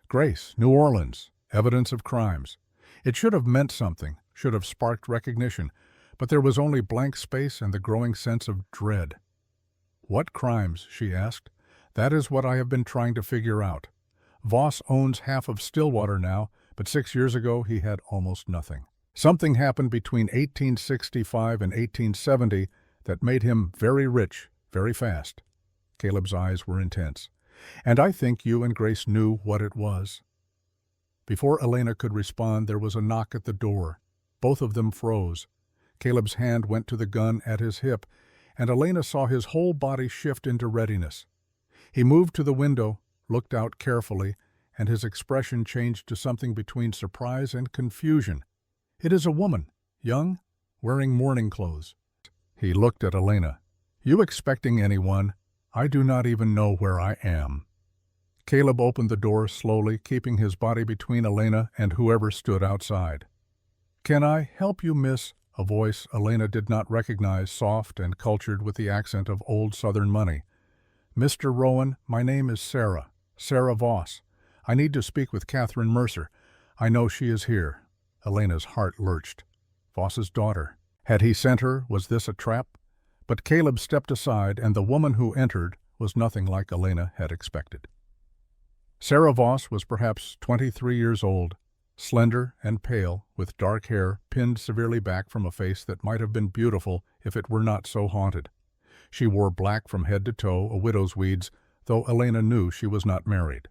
Grace, New Orleans, evidence of crimes. It should have meant something, should have sparked recognition, but there was only blank space and the growing sense of dread. What crimes? She asked. That is what I have been trying to figure out. Voss owns half of Stillwater now, but 6 years ago he had almost nothing. Something happened between 1865 and 1870 that made him very rich, very fast. Caleb's eyes were intense. And I think you and Grace knew what it was. Before Elena could respond, there was a knock at the door. Both of them froze. Caleb's hand went to the gun at his hip, and Elena saw his whole body shift into readiness. He moved to the window, looked out carefully, and his expression changed to something between surprise and confusion. It is a woman, young, wearing mourning clothes. He looked at Elena. You expecting anyone? I do not even know where I am. Caleb opened the door slowly, keeping his body between Elena and whoever stood outside. Can I help you, miss? A voice Elena did not recognize, soft and cultured with the accent of old Southern money. Mr. Rowan, my name is Sarah Voss. I need to speak with Catherine Mercer. I know she is here. Elena's heart lurched. Voss's daughter. Had he sent her? Was this a trap? But Caleb stepped aside, and the woman who entered was nothing like Elena had expected. Sarah Voss was perhaps 23 years old, slender and pale, with dark hair pinned severely back from a face that might have been beautiful if it were not so haunted. She wore black from head to toe, a widow's weeds, though Elena knew she was not married.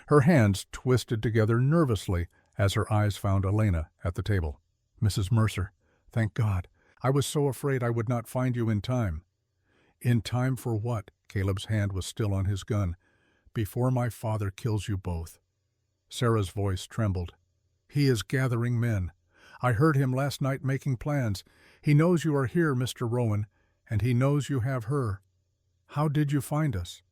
Her hands twisted together nervously as her eyes found Elena at the table. Mrs. Mercer, thank God. I was so afraid I would not find you in time. In time for what? Caleb's hand was still on his gun. Before my father kills you both. Sarah's voice trembled. He is gathering men. I heard him last night making plans. He knows you are here, Mr. Rowan, and he knows you have her. How did you find us?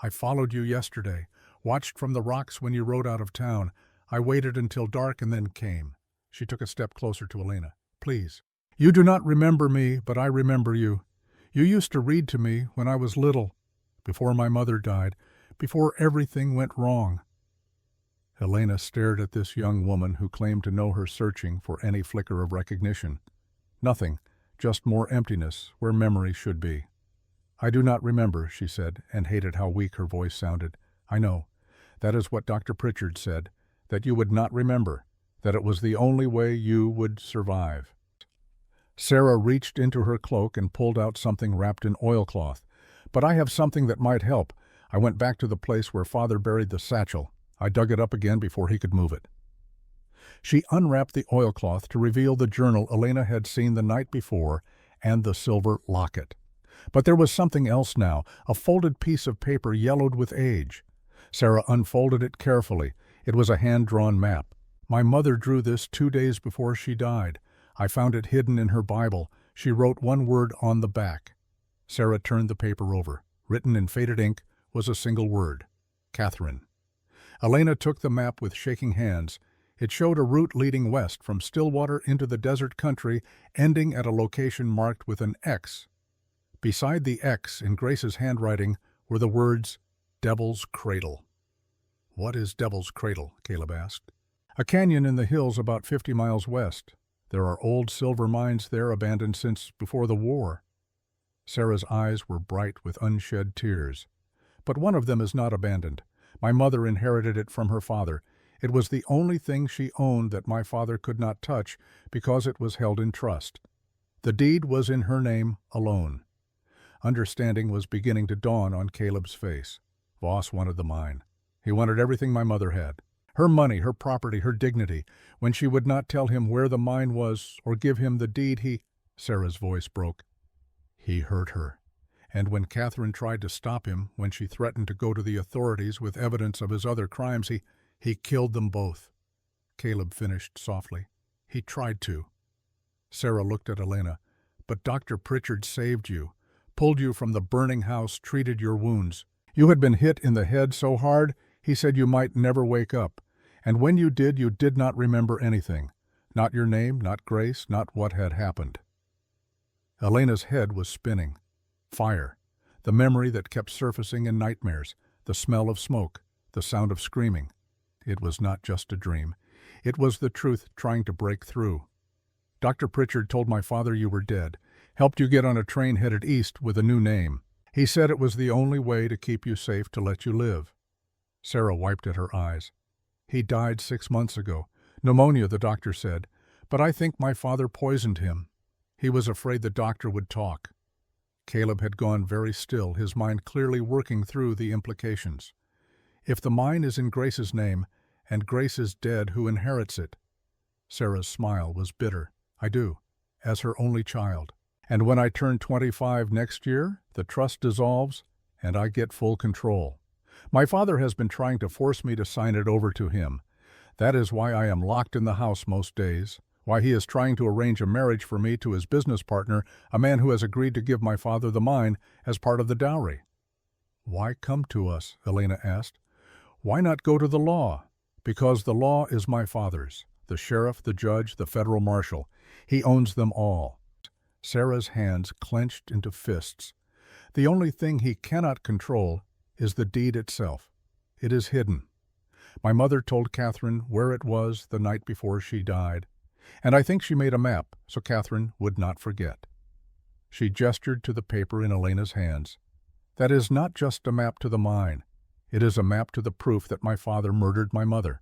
I followed you yesterday, watched from the rocks when you rode out of town. I waited until dark and then came. She took a step closer to Elena. Please. You do not remember me, but I remember you. You used to read to me when I was little, before my mother died, before everything went wrong." Elena stared at this young woman who claimed to know her, searching for any flicker of recognition. Nothing, just more emptiness where memory should be. "I do not remember," she said, and hated how weak her voice sounded. "I know. That is what Dr. Pritchard said, that you would not remember, that it was the only way you would survive." Sarah reached into her cloak and pulled out something wrapped in oilcloth. "But I have something that might help. I went back to the place where Father buried the satchel. I dug it up again before he could move it." She unwrapped the oilcloth to reveal the journal Elena had seen the night before and the silver locket. But there was something else now, a folded piece of paper yellowed with age. Sarah unfolded it carefully. It was a hand-drawn map. "My mother drew this 2 days before she died. I found it hidden in her Bible. She wrote one word on the back." Sarah turned the paper over. Written in faded ink was a single word: Catherine. Elena took the map with shaking hands. It showed a route leading west from Stillwater into the desert country, ending at a location marked with an X. Beside the X, in Grace's handwriting, were the words, "Devil's Cradle." "What is Devil's Cradle?" Caleb asked. "A canyon in the hills about 50 miles west. There are old silver mines there, abandoned since before the war." Sarah's eyes were bright with unshed tears. "But one of them is not abandoned. My mother inherited it from her father. It was the only thing she owned that my father could not touch because it was held in trust. The deed was in her name alone." Understanding was beginning to dawn on Caleb's face. Voss wanted the mine. He wanted everything my mother had. Her money, her property, her dignity. When she would not tell him where the mine was or give him the deed, Sarah's voice broke. "He hurt her. And when Catherine tried to stop him, when she threatened to go to the authorities with evidence of his other crimes, he killed them both." Caleb finished softly. "He tried to." Sarah looked at Elena. "But Dr. Pritchard saved you, pulled you from the burning house, treated your wounds. You had been hit in the head so hard, he said you might never wake up. And when you did not remember anything. Not your name, not Grace, not what had happened." Elena's head was spinning. Fire. The memory that kept surfacing in nightmares. The smell of smoke. The sound of screaming. It was not just a dream. It was the truth trying to break through. "Dr. Pritchard told my father you were dead. Helped you get on a train headed east with a new name. He said it was the only way to keep you safe, to let you live." Sarah wiped at her eyes. "He died 6 months ago. Pneumonia, the doctor said. But I think my father poisoned him. He was afraid the doctor would talk." Caleb had gone very still, his mind clearly working through the implications. "If the mine is in Grace's name, and Grace is dead, who inherits it?" Sarah's smile was bitter. "I do, as her only child. And when I turn 25 next year, the trust dissolves, and I get full control. My father has been trying to force me to sign it over to him. That is why I am locked in the house most days, why he is trying to arrange a marriage for me to his business partner, a man who has agreed to give my father the mine as part of the dowry." "Why come to us?" Elena asked. "Why not go to the law?" "Because the law is my father's, the sheriff, the judge, the federal marshal. He owns them all." Sarah's hands clenched into fists. "The only thing he cannot control is the deed itself. It is hidden. My mother told Catherine where it was the night before she died, and I think she made a map so Catherine would not forget." She gestured to the paper in Elena's hands. "That is not just a map to the mine. It is a map to the proof that my father murdered my mother.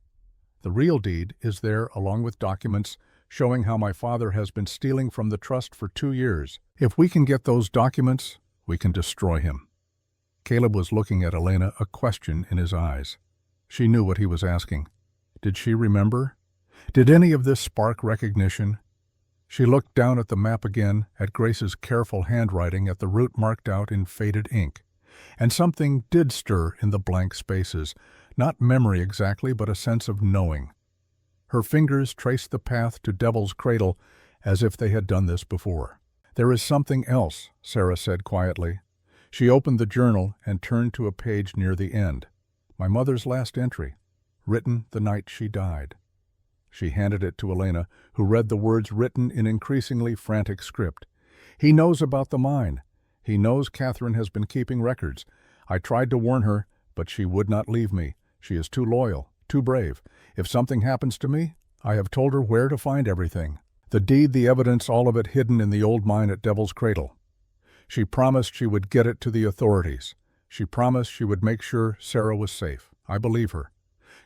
The real deed is there along with documents showing how my father has been stealing from the trust for 2 years. If we can get those documents, we can destroy him." Caleb was looking at Elena, a question in his eyes. She knew what he was asking. Did she remember? Did any of this spark recognition? She looked down at the map again, at Grace's careful handwriting, at the route marked out in faded ink. And something did stir in the blank spaces, not memory exactly, but a sense of knowing. Her fingers traced the path to Devil's Cradle as if they had done this before. "There is something else," Sarah said quietly. She opened the journal and turned to a page near the end. "My mother's last entry, written the night she died." She handed it to Elena, who read the words written in increasingly frantic script. "He knows about the mine. He knows Catherine has been keeping records. I tried to warn her, but she would not leave me. She is too loyal, too brave. If something happens to me, I have told her where to find everything. The deed, the evidence, all of it hidden in the old mine at Devil's Cradle. She promised she would get it to the authorities. She promised she would make sure Sarah was safe. I believe her.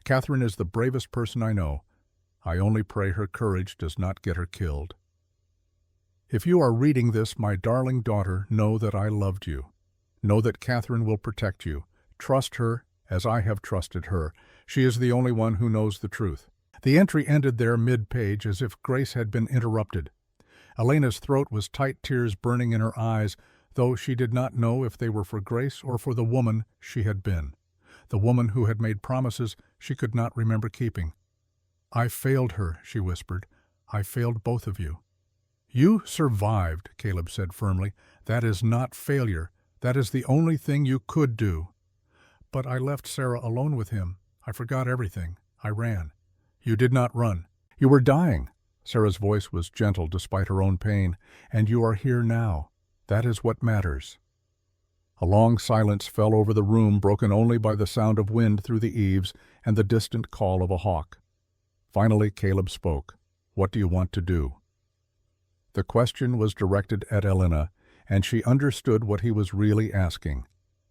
Catherine is the bravest person I know. I only pray her courage does not get her killed. If you are reading this, my darling daughter, know that I loved you. Know that Catherine will protect you. Trust her as I have trusted her. She is the only one who knows the truth. The entry ended there mid-page as if Grace had been interrupted. Elena's throat was tight, tears burning in her eyes, though she did not know if they were for Grace or for the woman she had been. The woman who had made promises she could not remember keeping. I failed her, she whispered. I failed both of you. You survived, Caleb said firmly. That is not failure. That is the only thing you could do. But I left Sarah alone with him. I forgot everything. I ran. You did not run. You were dying. Sarah's voice was gentle despite her own pain. And you are here now. That is what matters. A long silence fell over the room, broken only by the sound of wind through the eaves and the distant call of a hawk. Finally, Caleb spoke. What do you want to do? The question was directed at Elena, and she understood what he was really asking.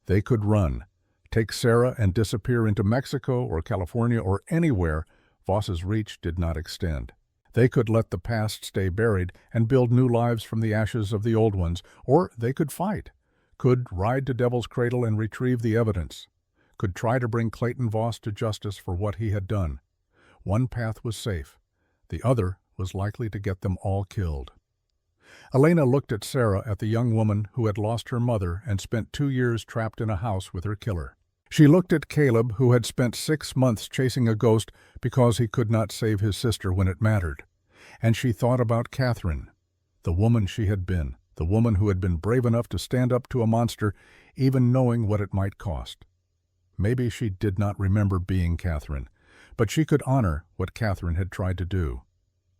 They could run, take Sarah and disappear into Mexico or California or anywhere Voss's reach did not extend. They could let the past stay buried and build new lives from the ashes of the old ones, or they could fight, could ride to Devil's Cradle and retrieve the evidence, could try to bring Clayton Voss to justice for what he had done. One path was safe. The other was likely to get them all killed. Elena looked at Sarah, at the young woman who had lost her mother and spent 2 years trapped in a house with her killer. She looked at Caleb, who had spent 6 months chasing a ghost because he could not save his sister when it mattered. And she thought about Catherine, the woman she had been, the woman who had been brave enough to stand up to a monster, even knowing what it might cost. Maybe she did not remember being Catherine, but she could honor what Catherine had tried to do.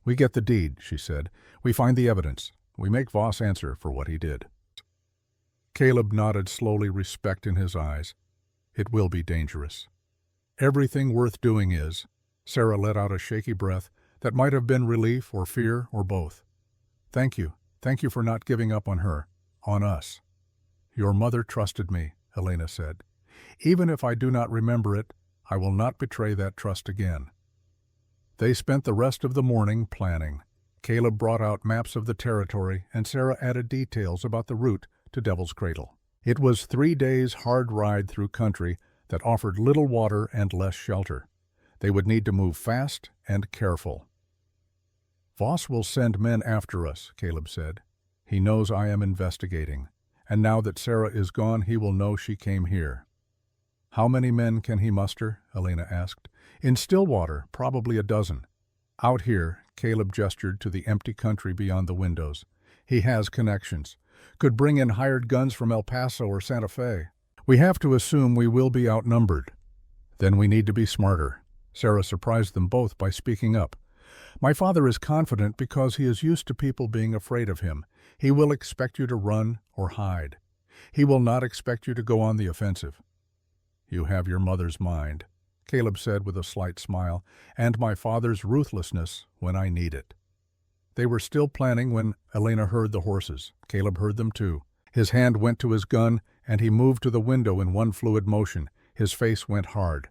We get the deed, she said. We find the evidence. We make Voss answer for what he did. Caleb nodded slowly, respect in his eyes. It will be dangerous. Everything worth doing is. Sarah let out a shaky breath that might have been relief or fear or both. Thank you. Thank you for not giving up on her, on us. Your mother trusted me, Elena said. Even if I do not remember it, I will not betray that trust again. They spent the rest of the morning planning. Caleb brought out maps of the territory, and Sarah added details about the route to Devil's Cradle. It was 3 days' hard ride through country that offered little water and less shelter. They would need to move fast and careful. Voss will send men after us, Caleb said. He knows I am investigating, and now that Sarah is gone, he will know she came here. How many men can he muster? Elena asked. In Stillwater, probably a dozen. Out here, Caleb gestured to the empty country beyond the windows. He has connections. Could bring in hired guns from El Paso or Santa Fe. We have to assume we will be outnumbered. Then we need to be smarter. Sarah surprised them both by speaking up. My father is confident because he is used to people being afraid of him. He will expect you to run or hide. He will not expect you to go on the offensive. You have your mother's mind, Caleb said with a slight smile, and my father's ruthlessness when I need it. They were still planning when Elena heard the horses. Caleb heard them too. His hand went to his gun, and he moved to the window in one fluid motion. His face went hard.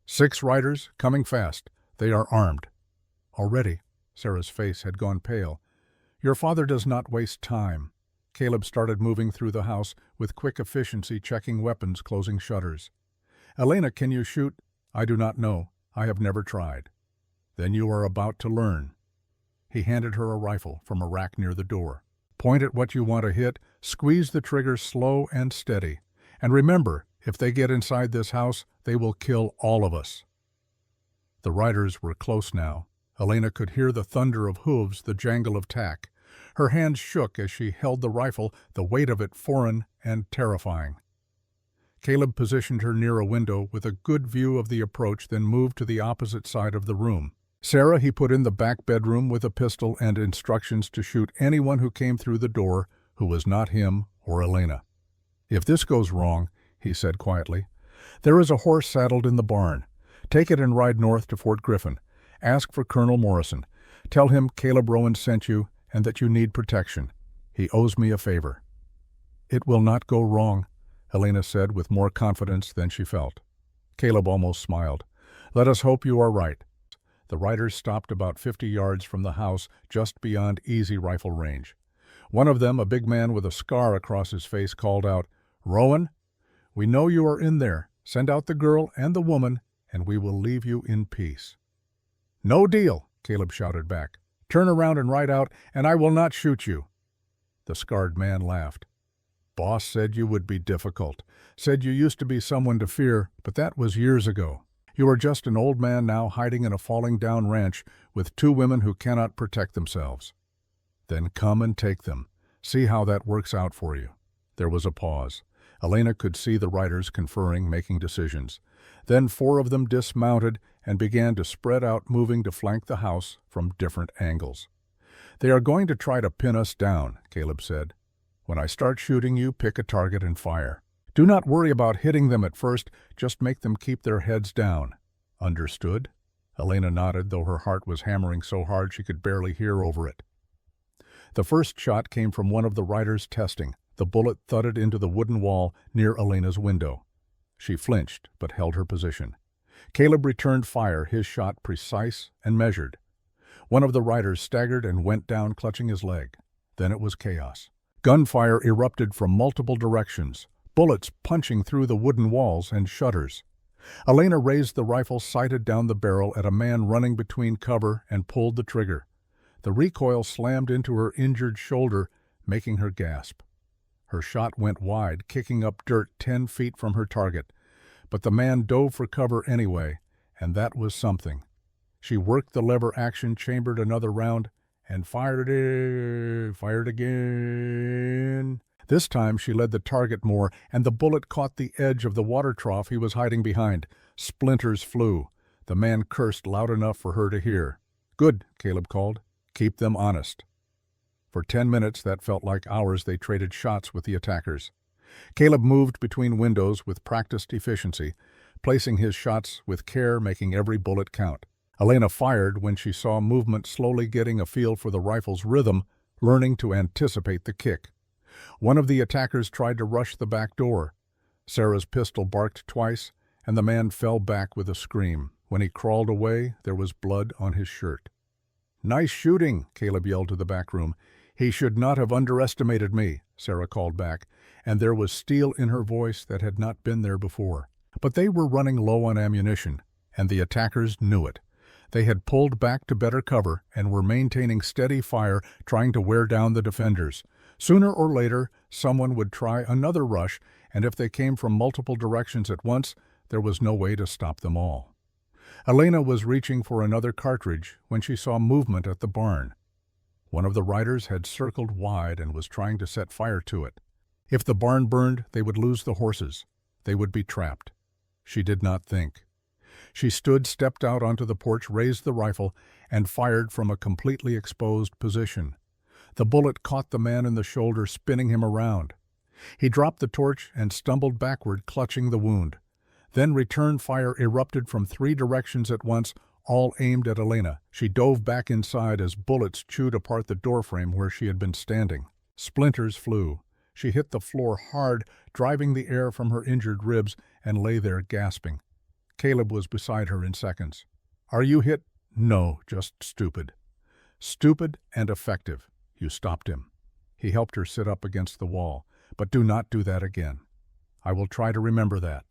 6 riders, coming fast. They are armed. Already, Sarah's face had gone pale. Your father does not waste time. Caleb started moving through the house with quick efficiency, checking weapons, closing shutters. Elena, can you shoot? I do not know. I have never tried. Then you are about to learn. He handed her a rifle from a rack near the door. Point at what you want to hit, squeeze the trigger slow and steady. And remember, if they get inside this house, they will kill all of us. The riders were close now. Elena could hear the thunder of hooves, the jangle of tack. Her hands shook as she held the rifle, the weight of it foreign and terrifying. Caleb positioned her near a window with a good view of the approach, then moved to the opposite side of the room. Sarah he put in the back bedroom with a pistol and instructions to shoot anyone who came through the door who was not him or Elena. If this goes wrong, he said quietly, "There is a horse saddled in the barn. Take it and ride north to Fort Griffin. Ask for Colonel Morrison. Tell him Caleb Rowan sent you and that you need protection. He owes me a favor." "It will not go wrong," Helena said with more confidence than she felt. Caleb almost smiled. "Let us hope you are right." The riders stopped about 50 yards from the house, just beyond easy rifle range. One of them, a big man with a scar across his face, called out, "Rowan, we know you are in there. Send out the girl and the woman, and we will leave you in peace." "No deal," Caleb shouted back. "Turn around and ride out, and I will not shoot you." The scarred man laughed. "Boss said you would be difficult. Said you used to be someone to fear, but that was years ago. You are just an old man now hiding in a falling-down ranch with 2 women who cannot protect themselves. Then come and take them. See how that works out for you." There was a pause. Helena could see the riders conferring, making decisions. Then 4 of them dismounted and began to spread out, moving to flank the house from different angles. "They are going to try to pin us down," Caleb said. "When I start shooting you, pick a target and fire. Do not worry about hitting them at first, just make them keep their heads down." "Understood?" Helena nodded, though her heart was hammering so hard she could barely hear over it. The first shot came from one of the riders testing. The bullet thudded into the wooden wall near Elena's window. She flinched, but held her position. Caleb returned fire, his shot precise and measured. One of the riders staggered and went down, clutching his leg. Then it was chaos. Gunfire erupted from multiple directions, bullets punching through the wooden walls and shutters. Elena raised the rifle, sighted down the barrel at a man running between cover, and pulled the trigger. The recoil slammed into her injured shoulder, making her gasp. Her shot went wide, kicking up dirt 10 feet from her target. But the man dove for cover anyway, and that was something. She worked the lever action, chambered another round, and fired again. This time she led the target more, and the bullet caught the edge of the water trough he was hiding behind. Splinters flew. The man cursed loud enough for her to hear. "Good," Caleb called. "Keep them honest." For 10 minutes, that felt like hours, they traded shots with the attackers. Caleb moved between windows with practiced efficiency, placing his shots with care, making every bullet count. Elena fired when she saw movement, slowly getting a feel for the rifle's rhythm, learning to anticipate the kick. One of the attackers tried to rush the back door. Sarah's pistol barked twice, and the man fell back with a scream. When he crawled away, there was blood on his shirt. "Nice shooting," Caleb yelled to the back room. "He should not have underestimated me," Sarah called back, and there was steel in her voice that had not been there before. But they were running low on ammunition, and the attackers knew it. They had pulled back to better cover and were maintaining steady fire, trying to wear down the defenders. Sooner or later, someone would try another rush, and if they came from multiple directions at once, there was no way to stop them all. Elena was reaching for another cartridge when she saw movement at the barn. One of the riders had circled wide and was trying to set fire to it. If the barn burned, they would lose the horses. They would be trapped. She did not think. She stood, stepped out onto the porch, raised the rifle, and fired from a completely exposed position. The bullet caught the man in the shoulder, spinning him around. He dropped the torch and stumbled backward, clutching the wound. Then return fire erupted from 3 directions at once, all aimed at Elena. She dove back inside as bullets chewed apart the doorframe where she had been standing. Splinters flew. She hit the floor hard, driving the air from her injured ribs, and lay there gasping. Caleb was beside her in seconds. "Are you hit?" "No, just stupid." "Stupid and effective." You stopped him. He helped her sit up against the wall. "But do not do that again." "I will try to remember that."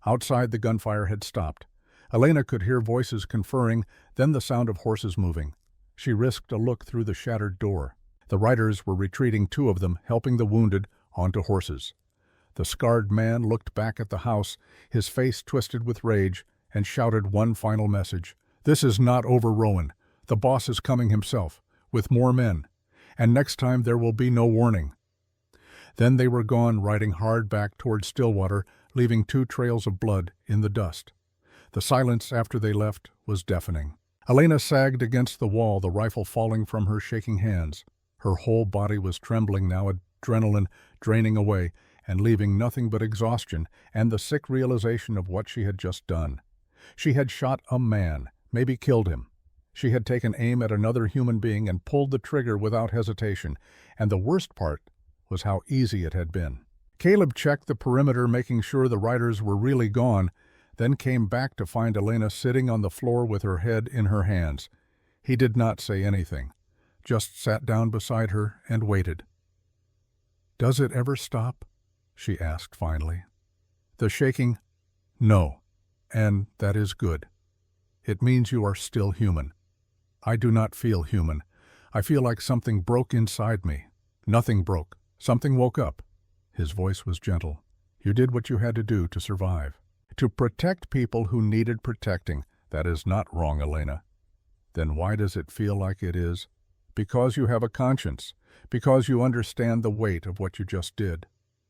Outside, the gunfire had stopped. Elena could hear voices conferring, then the sound of horses moving. She risked a look through the shattered door. The riders were retreating, 2 of them, helping the wounded, onto horses. The scarred man looked back at the house, his face twisted with rage, and shouted one final message. "This is not over, Rowan. The boss is coming himself, with more men. And next time there will be no warning." Then they were gone, riding hard back toward Stillwater, leaving 2 trails of blood in the dust. The silence after they left was deafening. Elena sagged against the wall, the rifle falling from her shaking hands. Her whole body was trembling now, adrenaline draining away, and leaving nothing but exhaustion and the sick realization of what she had just done. She had shot a man, maybe killed him. She had taken aim at another human being and pulled the trigger without hesitation, and the worst part was how easy it had been. Caleb checked the perimeter, making sure the riders were really gone, then came back to find Elena sitting on the floor with her head in her hands. He did not say anything, just sat down beside her and waited. "Does it ever stop?" she asked finally. "The shaking?" "No, and that is good. It means you are still human." "I do not feel human. I feel like something broke inside me." "Nothing broke. Something woke up." His voice was gentle. "You did what you had to do to survive. To protect people who needed protecting. That is not wrong, Elena." "Then why does it feel like it is?" "Because you have a conscience. Because you understand the weight of what you just did."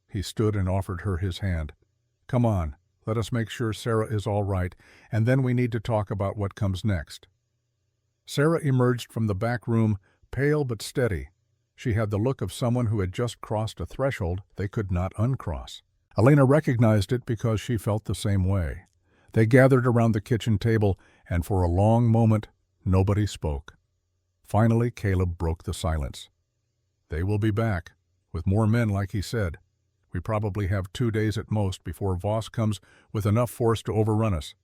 He stood and offered her his hand. "Come on, let us make sure Sarah is all right, and then we need to talk about what comes next." Sarah emerged from the back room, pale but steady. She had the look of someone who had just crossed a threshold they could not uncross. Elena recognized it because she felt the same way. They gathered around the kitchen table, and for a long moment, nobody spoke. Finally, Caleb broke the silence. "They will be back, with more men like he said. We probably have 2 days at most before Voss comes with enough force to overrun us."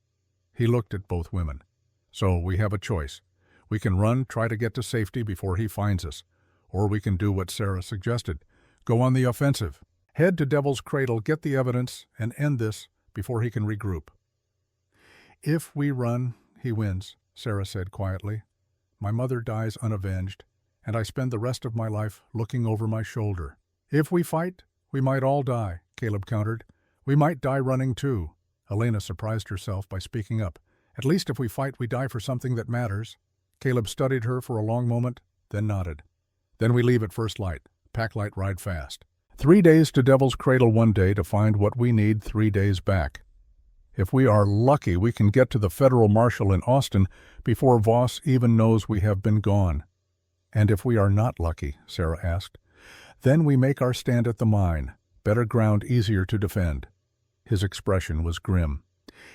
He looked at both women. "So we have a choice. We can run, try to get to safety before he finds us. Or we can do what Sarah suggested. Go on the offensive. Head to Devil's Cradle, get the evidence, and end this before he can regroup." "If we run, he wins," Sarah said quietly. "My mother dies unavenged, and I spend the rest of my life looking over my shoulder." "If we fight, we might all die," Caleb countered. "We might die running too." Elena surprised herself by speaking up. "At least if we fight, we die for something that matters." Caleb studied her for a long moment, then nodded. "Then we leave at first light. Pack light, ride fast. 3 days to Devil's Cradle, 1 day to find what we need 3 days back. If we are lucky, we can get to the federal marshal in Austin before Voss even knows we have been gone." "And if we are not lucky?" Sarah asked. "Then we make our stand at the mine. Better ground, easier to defend." His expression was grim.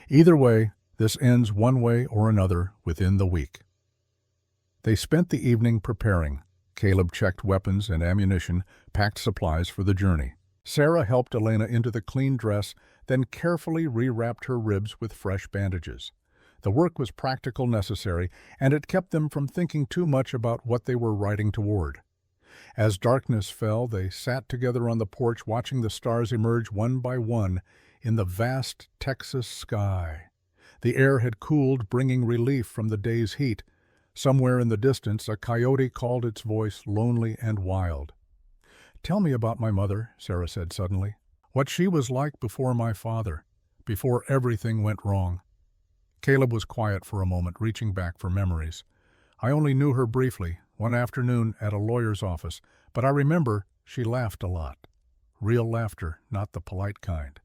"Either way, this ends one way or another within the week." They spent the evening preparing. Caleb checked weapons and ammunition, packed supplies for the journey. Sarah helped Elena into the clean dress, then carefully rewrapped her ribs with fresh bandages. The work was practical, necessary, and it kept them from thinking too much about what they were riding toward. As darkness fell, they sat together on the porch watching the stars emerge one by one in the vast Texas sky. The air had cooled, bringing relief from the day's heat. Somewhere in the distance, a coyote called its voice lonely and wild. "Tell me about my mother," Sarah said suddenly. "What she was like before my father, before everything went wrong." Caleb was quiet for a moment, reaching back for memories. "I only knew her briefly, one afternoon at a lawyer's office, but I remember she laughed a lot. Real laughter, not the polite kind.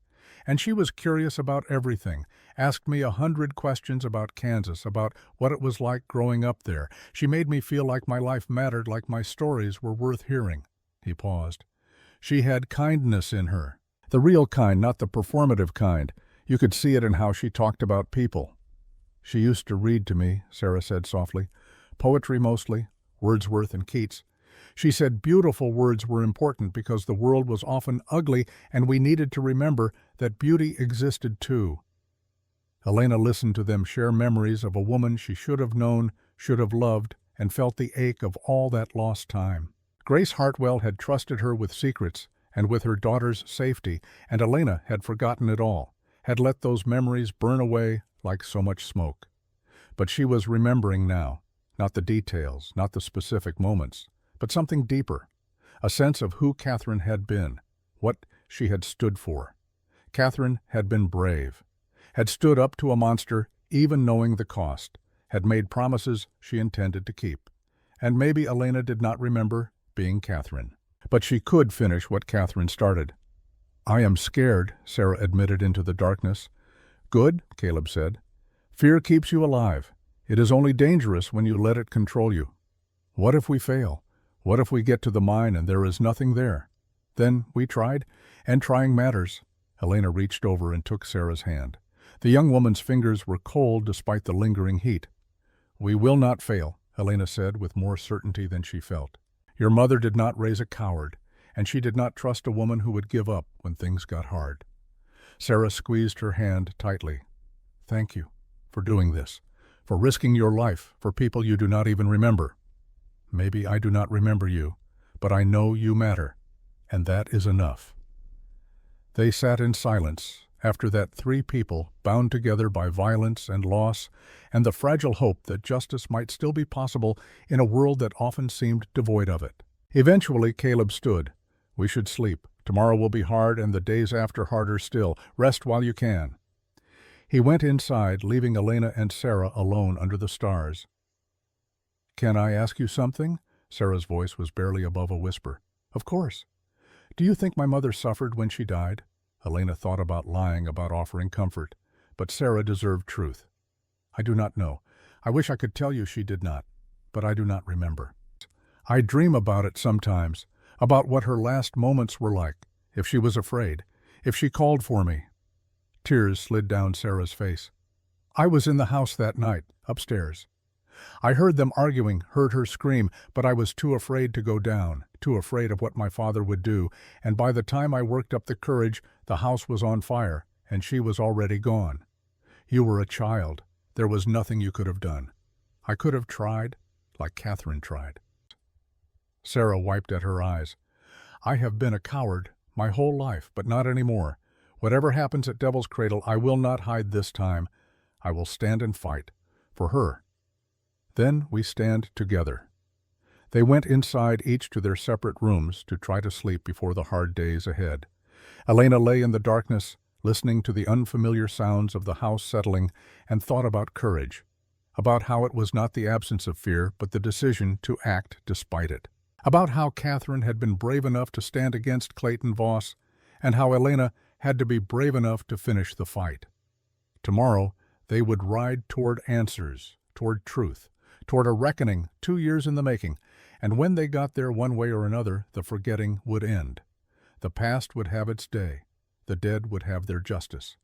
And she was curious about everything, asked me 100 questions about Kansas, about what it was like growing up there. She made me feel like my life mattered, like my stories were worth hearing." He paused. "She had kindness in her. The real kind, not the performative kind. You could see it in how she talked about people." "She used to read to me," Sarah said softly. "Poetry mostly, Wordsworth and Keats. She said beautiful words were important because the world was often ugly and we needed to remember that beauty existed too." Elena listened to them share memories of a woman she should have known, should have loved, and felt the ache of all that lost time. Grace Hartwell had trusted her with secrets and with her daughter's safety, and Elena had forgotten it all, had let those memories burn away like so much smoke. But she was remembering now, not the details, not the specific moments, but something deeper, a sense of who Catherine had been, what she had stood for. Catherine had been brave, had stood up to a monster even knowing the cost, had made promises she intended to keep. And maybe Elena did not remember being Catherine. But she could finish what Catherine started. "I am scared," Sarah admitted into the darkness. "Good," Caleb said. "Fear keeps you alive. It is only dangerous when you let it control you. What if we fail? What if we get to the mine and there is nothing there? Then we tried, and trying matters. Elena reached over and took Sarah's hand. The young woman's fingers were cold despite the lingering heat. "We will not fail," Elena said with more certainty than she felt. "Your mother did not raise a coward, and she did not trust a woman who would give up when things got hard." Sarah squeezed her hand tightly. "Thank you for doing this, for risking your life for people you do not even remember. Maybe I do not remember you, but I know you matter, and that is enough." They sat in silence after that, three people bound together by violence and loss and the fragile hope that justice might still be possible in a world that often seemed devoid of it. Eventually Caleb stood. "We should sleep. Tomorrow will be hard and the days after harder still. Rest while you can." He went inside, leaving Elena and Sarah alone under the stars. "Can I ask you something?" Sarah's voice was barely above a whisper. "Of course. Do you think my mother suffered when she died?" Elena thought about lying, about offering comfort, but Sarah deserved truth. "I do not know. I wish I could tell you she did not, but I do not remember. I dream about it sometimes, about what her last moments were like, if she was afraid, if she called for me." Tears slid down Sarah's face. "I was in the house that night, upstairs. I heard them arguing, heard her scream, but I was too afraid to go down, too afraid of what my father would do, and by the time I worked up the courage, the house was on fire, and she was already gone. You were a child. There was nothing you could have done. I could have tried, like Catherine tried." Sarah wiped at her eyes. "I have been a coward my whole life, but not anymore. Whatever happens at Devil's Cradle, I will not hide this time. I will stand and fight. For her." Then we stand together. They went inside, each to their separate rooms, to try to sleep before the hard days ahead. Elena lay in the darkness, listening to the unfamiliar sounds of the house settling, and thought about courage, about how it was not the absence of fear, but the decision to act despite it, about how Catherine had been brave enough to stand against Clayton Voss, and how Elena had to be brave enough to finish the fight. Tomorrow they would ride toward answers, toward truth, toward a reckoning 2 years in the making, and when they got there one way or another, the forgetting would end. The past would have its day, the dead would have their justice,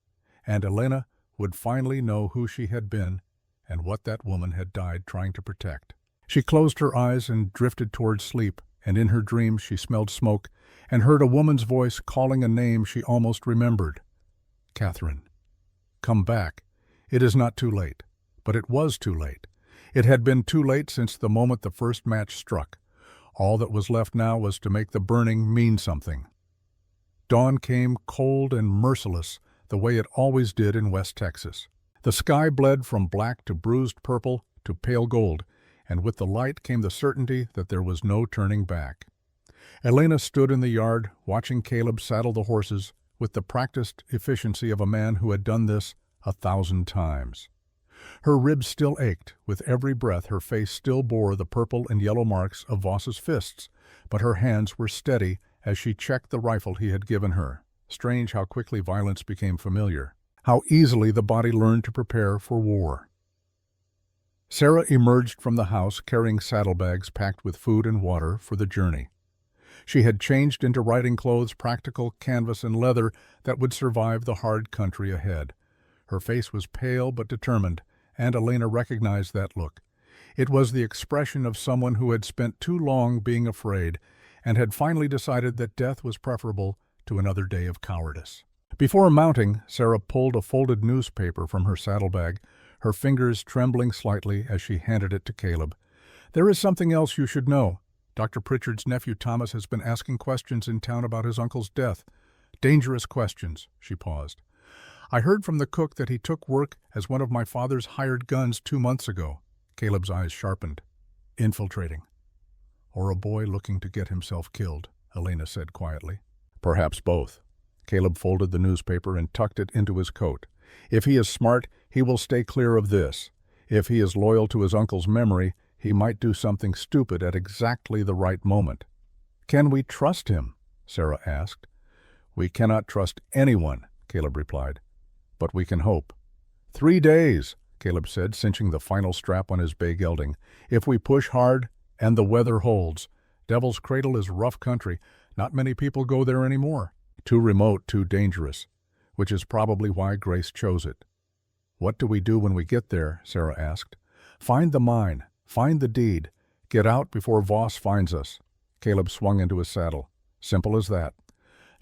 and Elena would finally know who she had been and what that woman had died trying to protect. She closed her eyes and drifted toward sleep, and in her dreams she smelled smoke and heard a woman's voice calling a name she almost remembered. "Catherine, come back. It is not too late." But it was too late. It had been too late since the moment the first match struck. All that was left now was to make the burning mean something. Dawn came cold and merciless, the way it always did in West Texas. The sky bled from black to bruised purple to pale gold, and with the light came the certainty that there was no turning back. Elena stood in the yard, watching Caleb saddle the horses with the practiced efficiency of a man who had done this 1,000 times. Her ribs still ached. With every breath her face still bore the purple and yellow marks of Voss's fists, but her hands were steady as she checked the rifle he had given her. Strange how quickly violence became familiar, how easily the body learned to prepare for war. Sarah emerged from the house carrying saddlebags packed with food and water for the journey. She had changed into riding clothes, practical canvas and leather that would survive the hard country ahead. Her face was pale but determined, and Elena recognized that look. It was the expression of someone who had spent too long being afraid and had finally decided that death was preferable to another day of cowardice. Before mounting, Sarah pulled a folded newspaper from her saddlebag, her fingers trembling slightly as she handed it to Caleb. "There is something else you should know. Dr. Pritchard's nephew Thomas has been asking questions in town about his uncle's death. Dangerous questions." She paused. "I heard from the cook that he took work as one of my father's hired guns 2 months ago." Caleb's eyes sharpened. "Infiltrating. Or a boy looking to get himself killed," Elena said quietly. "Perhaps both." Caleb folded the newspaper and tucked it into his coat. "If he is smart, he will stay clear of this. If he is loyal to his uncle's memory, he might do something stupid at exactly the right moment." "Can we trust him?" Sarah asked. "We cannot trust anyone," Caleb replied. "But we can hope." 3 days, Caleb said, cinching the final strap on his bay gelding. "If we push hard and the weather holds. Devil's Cradle is rough country. Not many people go there anymore. Too remote, too dangerous, which is probably why Grace chose it. What do we do when we get there? Sarah asked. Find the mine. Find the deed. Get out before Voss finds us. Caleb swung into his saddle. Simple as that.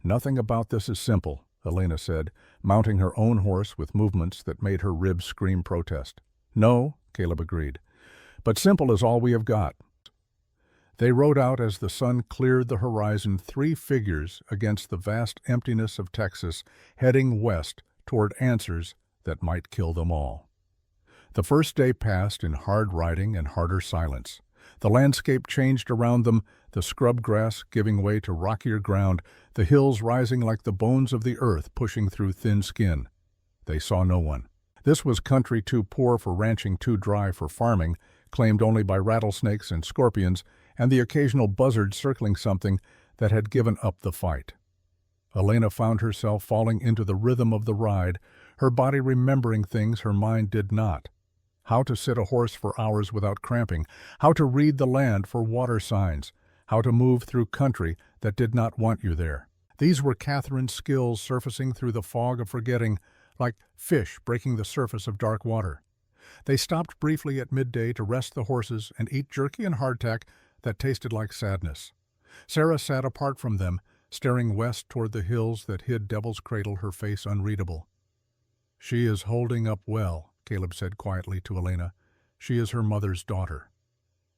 Nothing about this is simple, Elena said, mounting her own horse with movements that made her ribs scream protest. No, Caleb agreed. But simple is all we have got. They rode out as the sun cleared the horizon, 3 figures against the vast emptiness of Texas, heading west toward answers that might kill them all. The first day passed in hard riding and harder silence. The landscape changed around them, the scrub grass giving way to rockier ground, the hills rising like the bones of the earth pushing through thin skin. They saw no one. This was country too poor for ranching, too dry for farming, claimed only by rattlesnakes and scorpions, and the occasional buzzard circling something that had given up the fight. Elena found herself falling into the rhythm of the ride, her body remembering things her mind did not. How to sit a horse for hours without cramping, how to read the land for water signs, how to move through country that did not want you there. These were Catherine's skills surfacing through the fog of forgetting, like fish breaking the surface of dark water. They stopped briefly at midday to rest the horses and eat jerky and hardtack that tasted like sadness. Sarah sat apart from them, staring west toward the hills that hid Devil's Cradle, her face unreadable. She is holding up well, Caleb said quietly to Elena. She is her mother's daughter.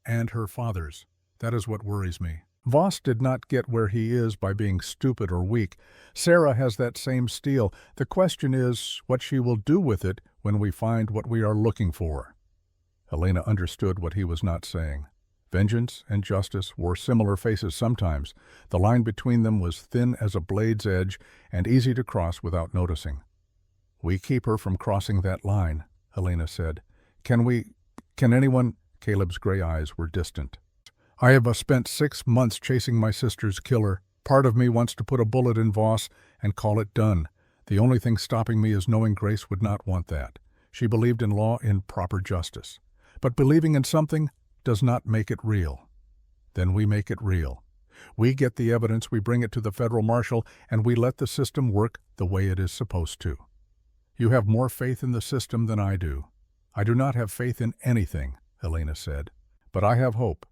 And her father's. That is what worries me. Voss did not get where he is by being stupid or weak. Sarah has that same steel. The question is what she will do with it when we find what we are looking for. Elena understood what he was not saying. Vengeance and justice wore similar faces sometimes. The line between them was thin as a blade's edge and easy to cross without noticing. We keep her from crossing that line, Elena said. Can anyone? Caleb's gray eyes were distant. I have spent 6 months chasing my sister's killer. Part of me wants to put a bullet in Voss and call it done. The only thing stopping me is knowing Grace would not want that. She believed in law, in proper justice. But believing in something does not make it real. Then we make it real. We get the evidence, we bring it to the federal marshal, and we let the system work the way it is supposed to. You have more faith in the system than I do. I do not have faith in anything, Elena said. But I have hope,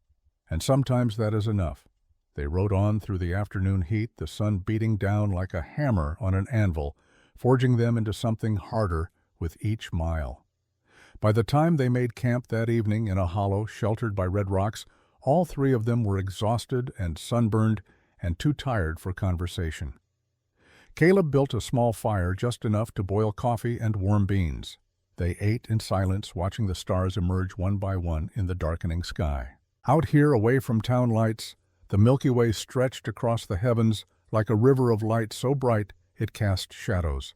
and sometimes that is enough. They rode on through the afternoon heat, the sun beating down like a hammer on an anvil, forging them into something harder with each mile. By the time they made camp that evening in a hollow sheltered by red rocks, all 3 of them were exhausted and sunburned and too tired for conversation. Caleb built a small fire, just enough to boil coffee and warm beans. They ate in silence, watching the stars emerge one by one in the darkening sky. Out here, away from town lights, the Milky Way stretched across the heavens like a river of light so bright it cast shadows.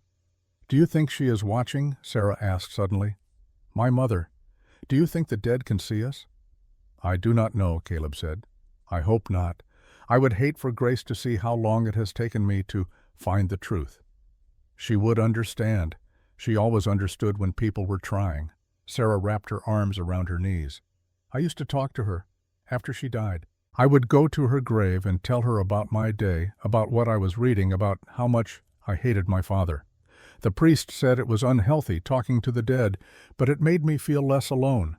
Do you think she is watching? Sarah asked suddenly. My mother. Do you think the dead can see us? I do not know, Caleb said. I hope not. I would hate for Grace to see how long it has taken me to find the truth. She would understand. She always understood when people were trying. Sarah wrapped her arms around her knees. I used to talk to her after she died. I would go to her grave and tell her about my day, about what I was reading, about how much I hated my father. The priest said it was unhealthy talking to the dead, but it made me feel less alone.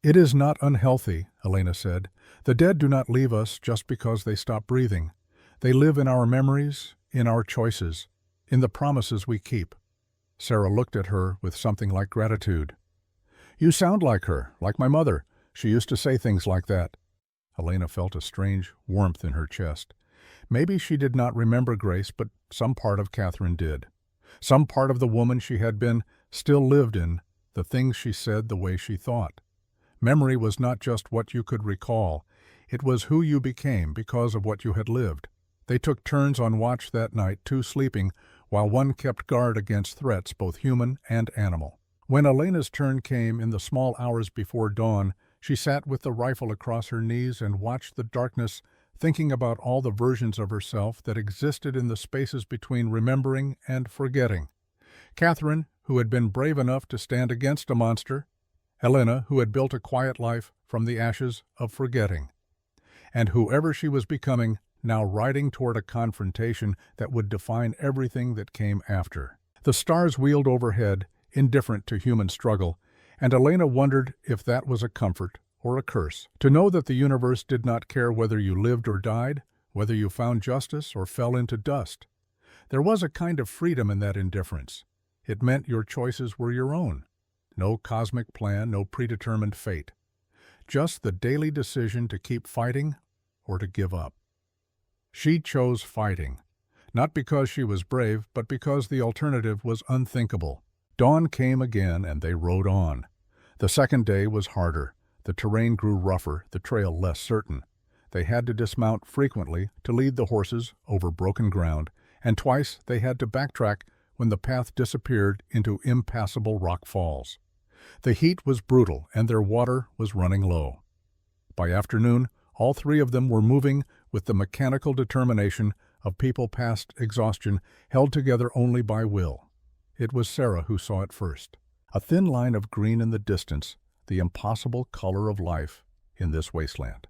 It is not unhealthy, Elena said. The dead do not leave us just because they stop breathing. They live in our memories, in our choices, in the promises we keep. Sarah looked at her with something like gratitude. You sound like her, like my mother. She used to say things like that. Elena felt a strange warmth in her chest. Maybe she did not remember Grace, but some part of Catherine did. Some part of the woman she had been still lived in the things she said, the way she thought. Memory was not just what you could recall. It was who you became because of what you had lived. They took turns on watch that night, 2 sleeping, while one kept guard against threats, both human and animal. When Elena's turn came in the small hours before dawn, she sat with the rifle across her knees and watched the darkness, thinking about all the versions of herself that existed in the spaces between remembering and forgetting. Catherine, who had been brave enough to stand against a monster. Elena, who had built a quiet life from the ashes of forgetting. And whoever she was becoming now riding toward a confrontation that would define everything that came after. The stars wheeled overhead, indifferent to human struggle, and Elena wondered if that was a comfort or a curse. To know that the universe did not care whether you lived or died, whether you found justice or fell into dust. There was a kind of freedom in that indifference. It meant your choices were your own. No cosmic plan, no predetermined fate. Just the daily decision to keep fighting or to give up. She chose fighting, not because she was brave, but because the alternative was unthinkable. Dawn came again, and they rode on. The second day was harder. The terrain grew rougher, the trail less certain. They had to dismount frequently to lead the horses over broken ground, and twice they had to backtrack when the path disappeared into impassable rock falls. The heat was brutal, and their water was running low. By afternoon, all three of them were moving with the mechanical determination of people past exhaustion, held together only by will. It was Sarah who saw it first. A thin line of green in the distance, the impossible color of life in this wasteland.